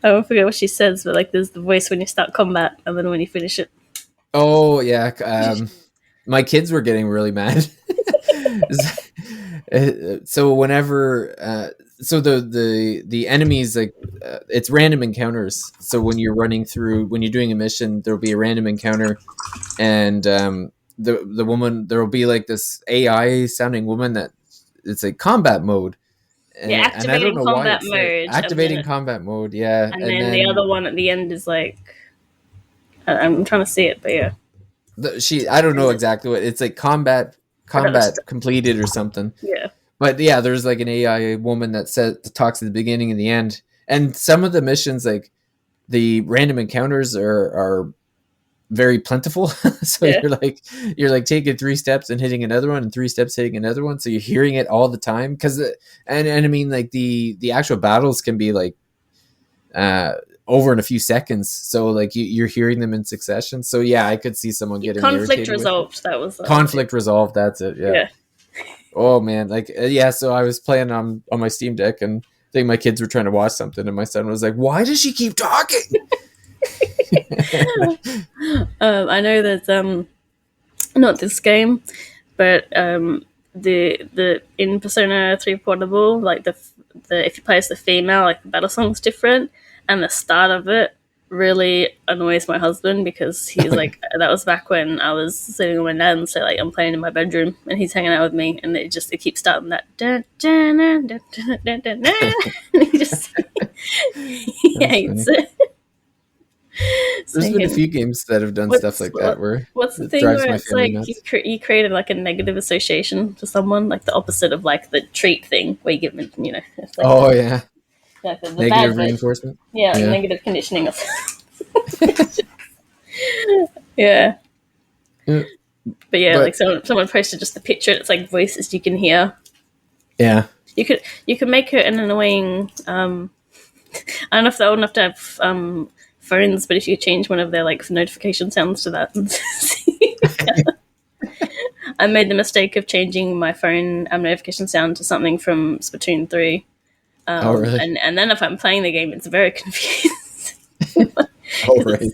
I don't forget what she says, but like there's the voice when you start combat and then when you finish it. Oh yeah, my kids were getting really mad. So whenever so the enemies, like it's random encounters. So when you're doing a mission, there'll be a random encounter, and the woman, there'll be like this AI sounding woman that it's like combat mode. And, activating combat mode. Activating combat mode, yeah. And then the other one at the end is like, I'm trying to see it, but yeah. I don't know exactly what it's like. Combat completed or something. Yeah. But yeah, there's like an AI woman that talks at the beginning and the end, and some of the missions, like the random encounters, are very plentiful. So you're like taking 3 steps and hitting another one, and 3 steps hitting another one. So you're hearing it all the time. And I mean, like the actual battles can be like over in a few seconds. So like you're hearing them in succession. So yeah, I could see someone getting conflict resolved. That was conflict resolved. That's it. Yeah. Oh man, like yeah. So I was playing on my Steam Deck, and I think my kids were trying to watch something, and my son was like, "Why does she keep talking?" I know there's not this game, but the in Persona 3 Portable, like the if you play as the female, like the battle song's different, and the start of it really annoys my husband because he's like, that was back when I was sitting with my dad, and so like I'm playing in my bedroom and he's hanging out with me, and it keeps starting that dun, dun, dun, dun, dun, dun, dun, dun. And he just he hates it. There's been a few games that have done stuff like that where what's the thing where it's like you created like a negative association to someone, like the opposite of like the treat thing where you give them, you know. It's like yeah. Like the negative reinforcement. Yeah, like negative conditioning. Yeah. But yeah, like someone posted just the picture. It's like voices you can hear. Yeah. You could make it an annoying. I don't know if they're old enough to have phones, but if you change one of their like notification sounds to that, I made the mistake of changing my phone notification sound to something from Splatoon 3. Really? And then if I'm playing the game, it's very confusing. Right.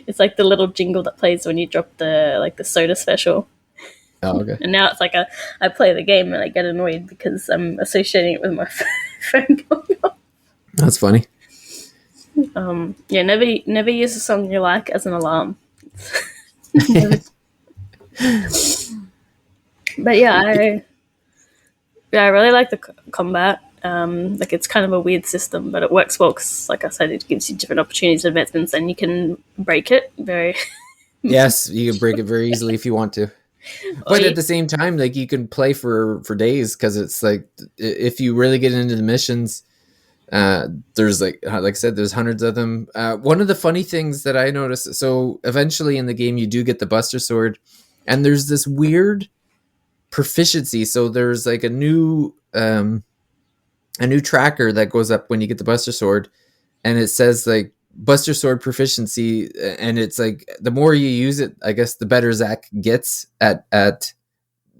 It's like the little jingle that plays when you drop the soda special. Oh, okay. And now it's like I play the game and I get annoyed because I'm associating it with my phone going off. That's funny. Yeah, never use a song you like as an alarm. But yeah, I really like the combat. Like it's kind of a weird system, but it works well because, like I said, it gives you different opportunities and advancements, and you can break it very. Yes, you can break it very easily if you want to. But at the same time, like you can play for days because it's like if you really get into the missions, there's like I said, there's hundreds of them. One of the funny things that I noticed, so eventually in the game you do get the Buster Sword, and there's this weird proficiency. So there's like a new tracker that goes up when you get the Buster Sword, and it says like Buster Sword proficiency, and it's like the more you use it, I guess the better Zach gets at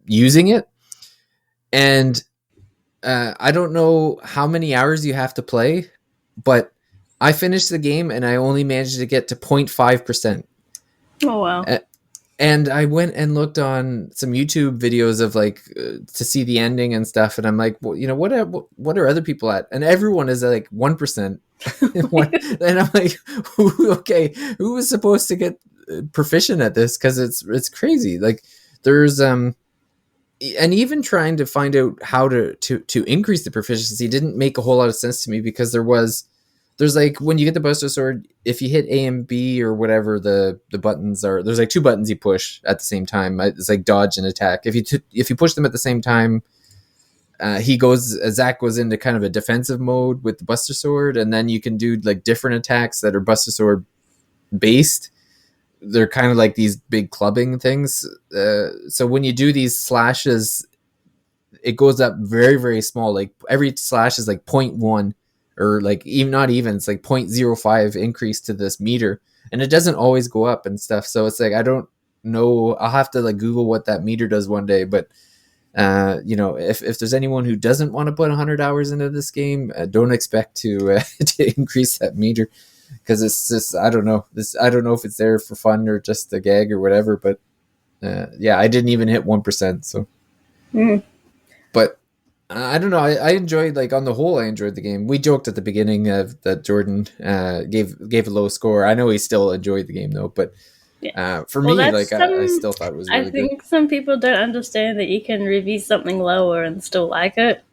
using it. And I don't know how many hours you have to play, but I finished the game and I only managed to get to 0.5%. Oh wow. And I went and looked on some YouTube videos of like to see the ending and stuff, and I'm like, well, you know, what are other people at? And everyone is at like 1%. And I'm like, okay, who was supposed to get proficient at this? Because it's crazy. Like there's and even trying to find out how to increase the proficiency didn't make a whole lot of sense to me, because there's like when you get the Buster Sword, if you hit A and B or whatever the buttons are, there's like 2 buttons you push at the same time. It's like dodge and attack. If you push them at the same time, Zack goes into kind of a defensive mode with the Buster Sword, and then you can do like different attacks that are Buster Sword based. They're kind of like these big clubbing things. So when you do these slashes, it goes up very, very small. Like every slash is like 0.1 or like even not even, it's like 0.05 increase to this meter. And it doesn't always go up and stuff. So it's like, I don't know. I'll have to like Google what that meter does one day. But, if there's anyone who doesn't want to put 100 hours into this game, don't expect to increase that meter. Because it's just, I don't know. I don't know if it's there for fun or just a gag or whatever. But I didn't even hit 1%. So, but I don't know. I enjoyed, like, on the whole, I enjoyed the game. We joked at the beginning that Jordan gave a low score. I know he still enjoyed the game though. But for me, like, I still thought it was really good. I think some people don't understand that you can review something lower and still like it.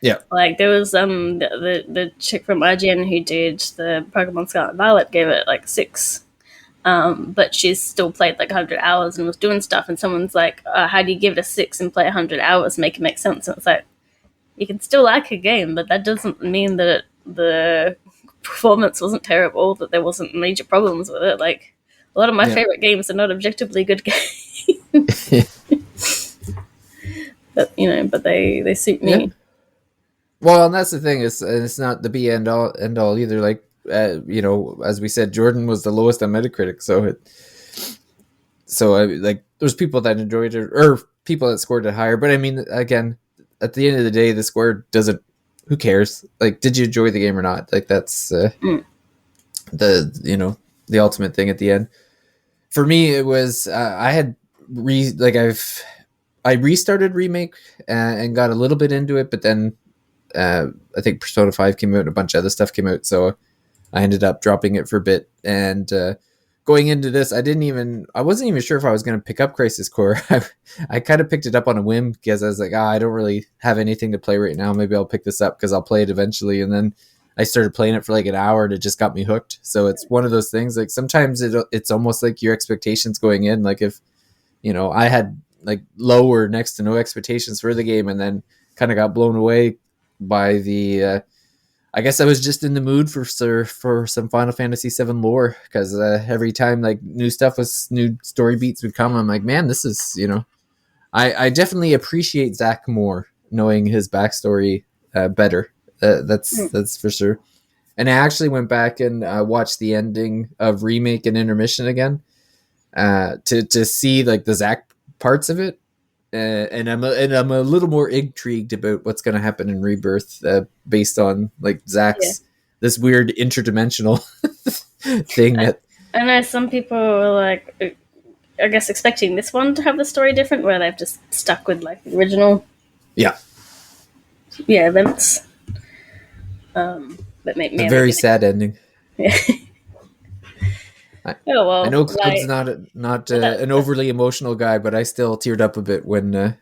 Yeah, like there was the chick from IGN who did the Pokemon Scarlet and Violet gave it like 6, but she's still played like 100 hours and was doing stuff. And someone's like, "How do you give it a 6 and play 100 hours? Make it make sense?" And it's like, you can still like a game, but that doesn't mean that the performance wasn't terrible, that there wasn't major problems with it. Like a lot of my favorite games are not objectively good games, but they suit me. Yeah. Well, and that's the thing. It's not the be end all either. Like, as we said, Jordan was the lowest on Metacritic. Like, there's people that enjoyed it, or people that scored it higher. But I mean, again, at the end of the day, the score doesn't. Who cares? Like, did you enjoy the game or not? Like, that's the ultimate thing at the end. For me, it was I restarted Remake and got a little bit into it, but then. I think Persona 5 came out and a bunch of other stuff came out, so I ended up dropping it for a bit. And going into this, I wasn't even sure if I was going to pick up Crisis Core. I kind of picked it up on a whim because I was like, I don't really have anything to play right now. Maybe I'll pick this up because I'll play it eventually. And then I started playing it for like an hour and it just got me hooked. So it's one of those things, like sometimes it's almost like your expectations going in. Like if, I had like low or next to no expectations for the game and then kind of got blown away by the I guess I was just in the mood for some Final Fantasy VII lore, because every time like new story beats would come, I'm like, man, this is I definitely appreciate Zack more knowing his backstory better. That's for sure. And I actually went back and watched the ending of Remake and Intermission again to see like the Zack parts of it. And I'm a little more intrigued about what's going to happen in Rebirth, based on like Zack's this weird interdimensional thing. I know some people were like, I guess expecting this one to have the story different, where they've just stuck with like the original, events. But maybe a very sad ending. Yeah. I know Cloud's not an overly emotional guy, but I still teared up a bit when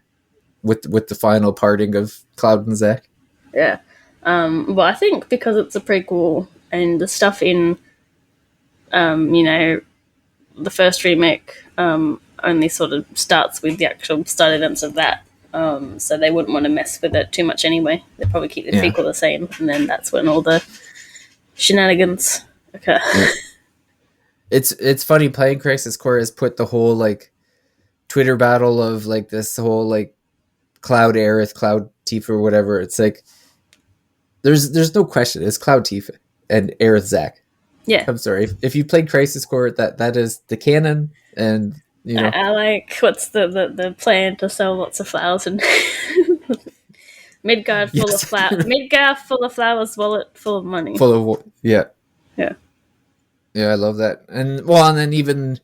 with the final parting of Cloud and Zack. Yeah. Well, I think because it's a prequel and the stuff in, the first remake only sort of starts with the actual start events of that. So they wouldn't want to mess with it too much anyway. They'd probably keep the prequel the same, and then that's when all the shenanigans occur. Yeah. It's funny, playing Crisis Core has put the whole like Twitter battle of like this whole like Cloud Aerith, Cloud Tifa or whatever. It's like there's no question. It's Cloud Tifa and Aerith Zack. Yeah. I'm sorry. If you played Crisis Core, that is the canon, and I like what's the plan to sell lots of flowers and Midgard full of flowers. Midgard full of flowers, wallet full of money. Yeah. Yeah, I love that. And then even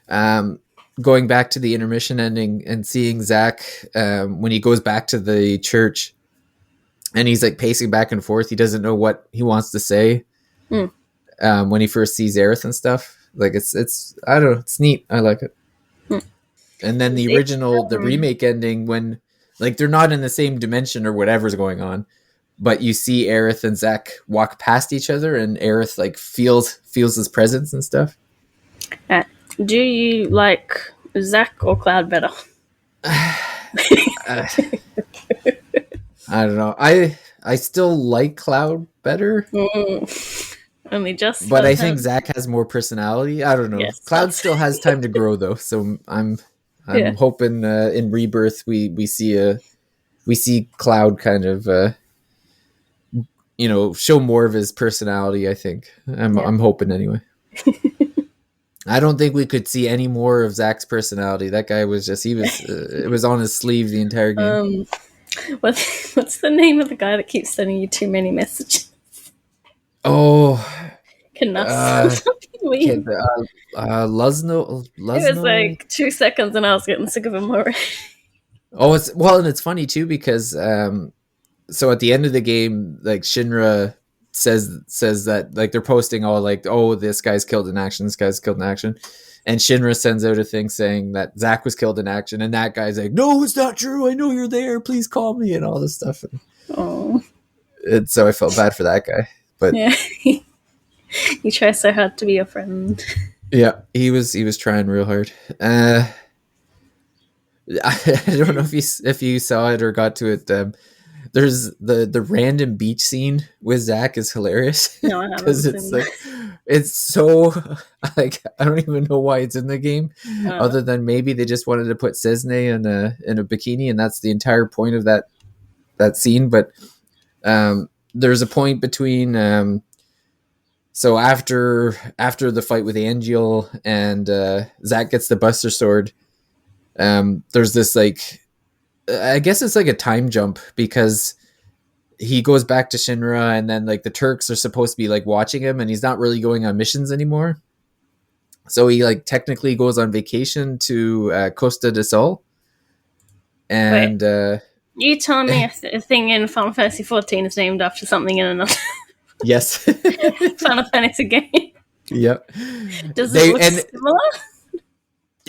going back to the intermission ending and seeing Zack when he goes back to the church and he's like pacing back and forth. He doesn't know what he wants to say when he first sees Aerith and stuff. Like it's I don't know, it's neat. I like it. And then the remake ending, when like they're not in the same dimension or whatever's going on, but you see Aerith and Zack walk past each other, and Aerith like feels his presence and stuff. Do you like Zack or Cloud better? I I don't know. I still like Cloud better, Only just. but I think Zack has more personality. I don't know. Yes, Cloud still has time to grow though, so I'm Yeah. hoping in Rebirth we see Cloud kind of show more of his personality. I think I'm hoping anyway. I don't think we could see any more of Zack's personality. That guy was just it was on his sleeve the entire game. What's the name of the guy that keeps sending you too many messages? Oh, Canuss. Luzno. It was like 2 seconds, and I was getting sick of him already. Oh, and it's funny too because so at the end of the game, like Shinra says that like they're posting all like, oh, this guy's killed in action, this guy's killed in action, and Shinra sends out a thing saying that Zack was killed in action, and that guy's like, no, it's not true. I know you're there. Please call me and all this stuff. And so I felt bad for that guy, but yeah, he tries so hard to be your friend. Yeah, he was trying real hard. I don't know if you saw it or got to it. There's the random beach scene with Zack is hilarious. No, I haven't. Because it's so like I don't even know why it's in the game, other than maybe they just wanted to put Cesne in a bikini, and that's the entire point of that scene. But there's a point between so after the fight with Angel and Zack gets the Buster Sword, there's this like, I guess it's like a time jump because he goes back to Shinra, and then like the Turks are supposed to be like watching him, and he's not really going on missions anymore. So he like technically goes on vacation to Costa del Sol. And you telling me a thing in Final Fantasy 14 is named after something in another? Yes. Final Fantasy game. Yep. Does it look similar?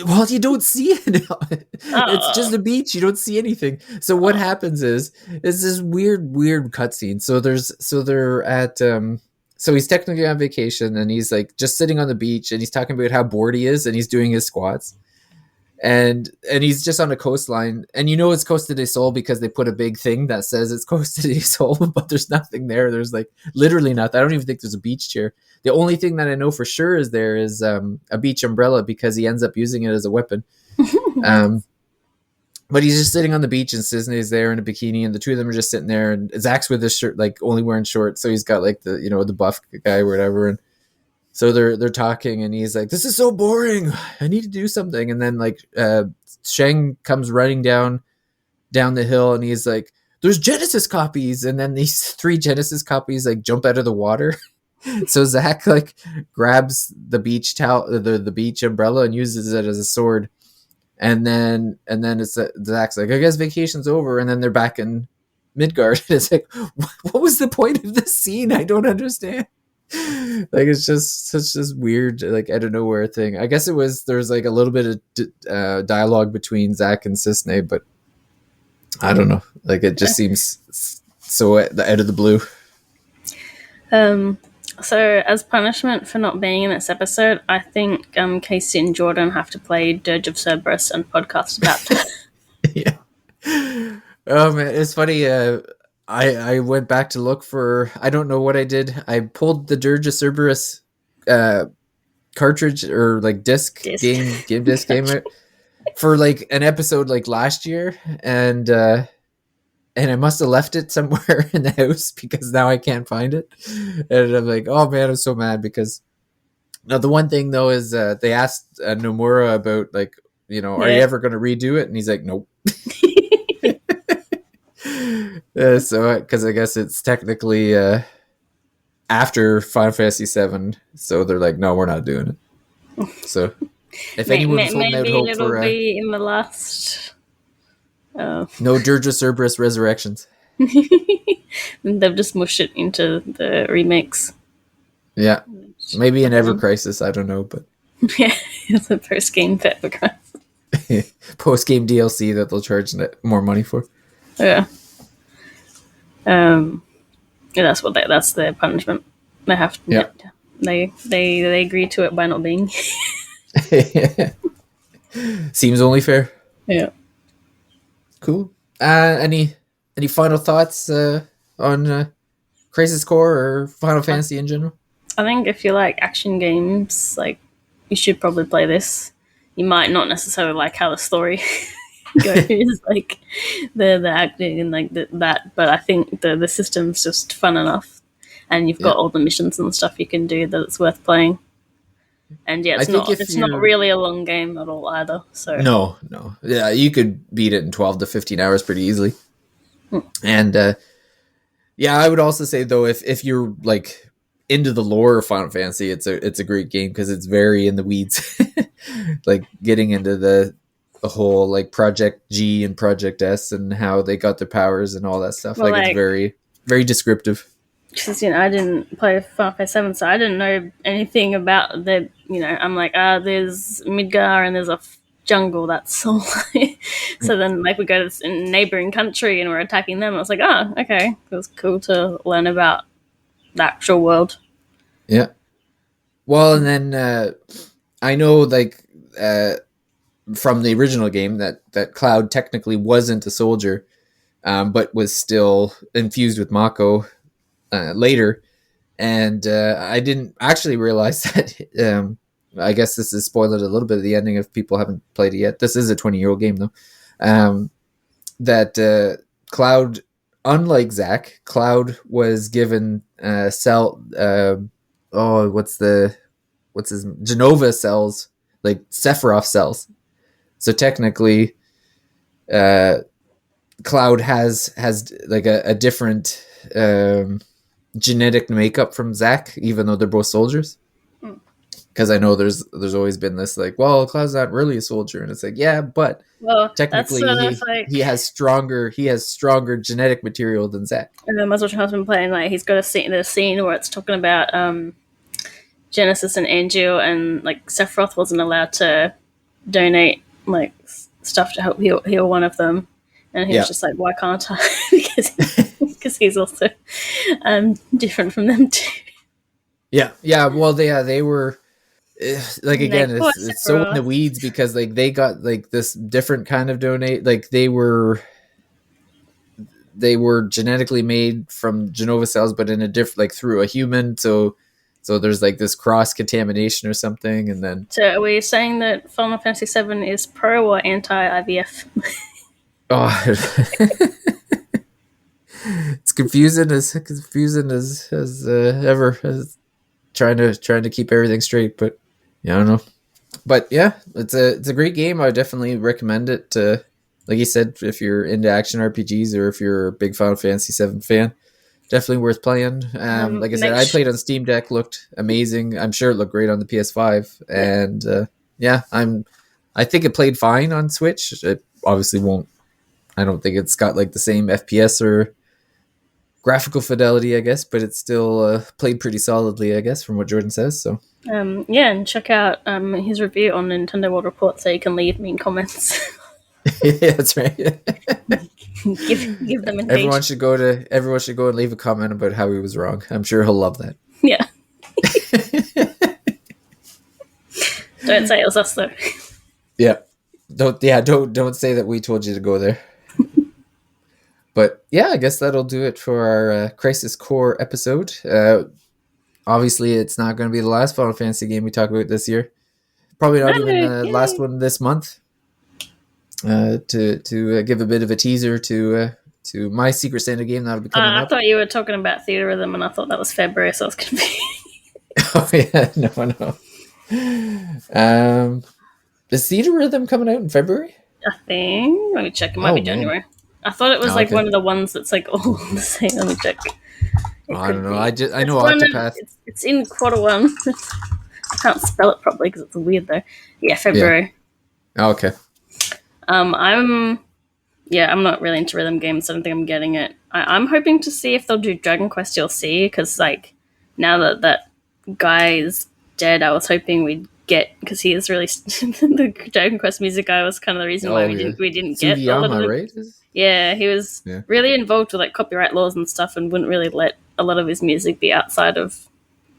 Well, you don't see it. It's just a beach. You don't see anything. So what happens is this weird cutscene. So they're at so he's technically on vacation, and he's like just sitting on the beach, and he's talking about how bored he is, and he's doing his squats. And he's just on a coastline, and it's Costa del Sol because they put a big thing that says it's Costa del Sol, but there's nothing there. There's like literally nothing. I don't even think there's a beach chair. The only thing that I know for sure is there is a beach umbrella because he ends up using it as a weapon. But he's just sitting on the beach, and Cisne is there in a bikini, and the two of them are just sitting there, and Zack's with his shirt, like only wearing shorts. So he's got like the buff guy or whatever. And so they're talking, and he's like, this is so boring. I need to do something. And then like Shang comes running down the hill, and he's like, there's Genesis copies. And then these 3 Genesis copies like jump out of the water. So Zack like grabs the beach towel, the beach umbrella, and uses it as a sword. And then it's Zack's like, I guess vacation's over. And then they're back in Midgard. It's like, what was the point of this scene? I don't understand. Like it's just such this weird like out of nowhere thing. I guess there's like a little bit of dialogue between Zack and Cisne, but I don't know. Like it just seems so out of the blue. So as punishment for not being in this episode, I think Casey and Jordan have to play Dirge of Cerberus and podcast about it. Yeah. Oh man, it's funny. I went back to look for, I don't know what I did. I pulled the Dirge of Cerberus cartridge or like game disc game for like an episode like last year, and I must have left it somewhere in the house because now I can't find it. And I'm like, oh man, I'm so mad because now the one thing though is they asked Nomura about like, are you ever going to redo it? And he's like, nope. So because I guess it's technically after Final Fantasy VII, so they're like, no, we're not doing it. So if anyone's holding out hope it'll be in the last no Dirge of Cerberus Resurrections. They've just mushed it into the remakes. Yeah, maybe an Ever Crisis, I don't know, but yeah, it's a post-game for Ever Crisis. Post-game DLC that they'll charge more money for. Yeah. That's their punishment. They have to. Yeah. They agree to it by not being. Seems only fair. Yeah. Cool. Any any final thoughts on Crisis Core or Final Fantasy in general? I think if you like action games, like you should probably play this. You might not necessarily like how the story goes, like the acting and like that, but I think the system's just fun enough, and you've got all the missions and stuff you can do that it's worth playing. And yeah, I think if it's not you're really a long game at all either. So no, yeah, you could beat it in 12 to 15 hours pretty easily. And yeah, I would also say though, if you're like into the lore of Final Fantasy, it's a great game because it's very in the weeds, like getting into the whole like Project G and Project S and how they got their powers and all that stuff. well, Like it's very very descriptive. because I didn't play Final Fantasy VII, so I didn't know anything about the. I'm like, there's Midgar and there's a jungle. That's all. So then, like, we go to this neighboring country and we're attacking them. I was like, oh, okay, it was cool to learn about the actual world. Yeah. Well, and then I know like from the original game that Cloud technically wasn't a soldier, but was still infused with Mako later. And I didn't actually realize that. I guess this is spoiling a little bit of the ending if people haven't played it yet. This is a 20-year-old game though. That Cloud, unlike Zack, Cloud was given cell. What's his Genova cells, like Sephiroth cells. So technically, Cloud has like a different genetic makeup from Zack, even though they're both soldiers. Because I know there's always been this like, well, Cloud's not really a soldier, and it's like, yeah, but technically he has stronger genetic material than Zack. And then my husband playing, like, he's got a scene where it's talking about Genesis and Angel, and like Sephiroth wasn't allowed to donate like stuff to help heal one of them, and he was just like, why can't I? because he's also different from them too. Yeah. Well, they were like, again, it's so in the weeds because like they got like this different kind of donate, like they were genetically made from Genova cells, but in a different, like through a human. So there's like this cross contamination or something, and then. So are we saying that Final Fantasy VII is pro or anti IVF? Oh, it's confusing as ever. As trying to keep everything straight, but yeah, I don't know. But yeah, it's a great game. I would definitely recommend it to, like you said, if you're into action RPGs or if you're a big Final Fantasy VII fan. Definitely worth playing. Like I said, I played on Steam Deck, looked amazing. I'm sure it looked great on the PS5, and I think it played fine on Switch. It obviously won't. I don't think it's got like the same FPS or graphical fidelity, I guess, but it still played pretty solidly, I guess, from what Jordan says. So and check out his review on Nintendo World Report, so you can leave mean comments. Yeah, that's right. give them engagement. Everyone should go and leave a comment about how he was wrong. I'm sure he'll love that. Yeah. Don't say it was us though. Yeah. Don't say that we told you to go there. But yeah, I guess that'll do it for our Crisis Core episode. Obviously, it's not going to be the last Final Fantasy game we talk about this year. Probably not even the last one this month. To give a bit of a teaser to my Secret Santa game that'll be coming up. I thought you were talking about Theater Rhythm, and I thought that was February, so I was confused. Oh yeah, no. Is Theater Rhythm coming out in February? I think. Let me check. It might be January. Man. I thought it was one of the ones that's like all the same. Let me check. I don't know. I know Octopath. It's in Q1. I can't spell it properly because it's weird though. Yeah, February. Yeah. Oh, okay. I'm not really into rhythm games. So I don't think I'm getting it. I'm hoping to see if they'll do Dragon Quest DLC, because like now that guy is dead, I was hoping we'd get, because he is really the Dragon Quest music guy was kind of the reason why we didn't get a lot of the, right? Yeah, he was really involved with like copyright laws and stuff, and wouldn't really let a lot of his music be outside of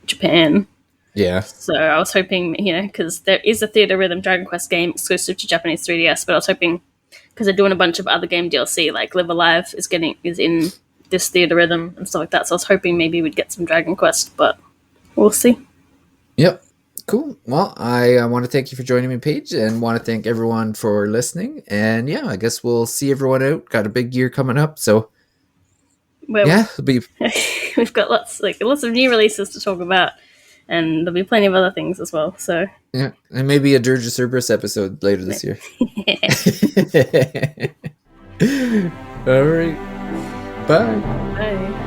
Japan. Yeah. So I was hoping, because there is a Theater Rhythm Dragon Quest game exclusive to Japanese 3DS, but I was hoping because they're doing a bunch of other game DLC, like Live Alive is in this Theater Rhythm and stuff like that. So I was hoping maybe we'd get some Dragon Quest, but we'll see. Yep. Cool. Well, I want to thank you for joining me, Paige, and want to thank everyone for listening. And yeah, I guess we'll see everyone out. Got a big year coming up, so yeah, it'll be... we've got lots of new releases to talk about, and there'll be plenty of other things as well. So yeah, and maybe a Dirge of Cerberus episode later this year. All right. Bye. Bye.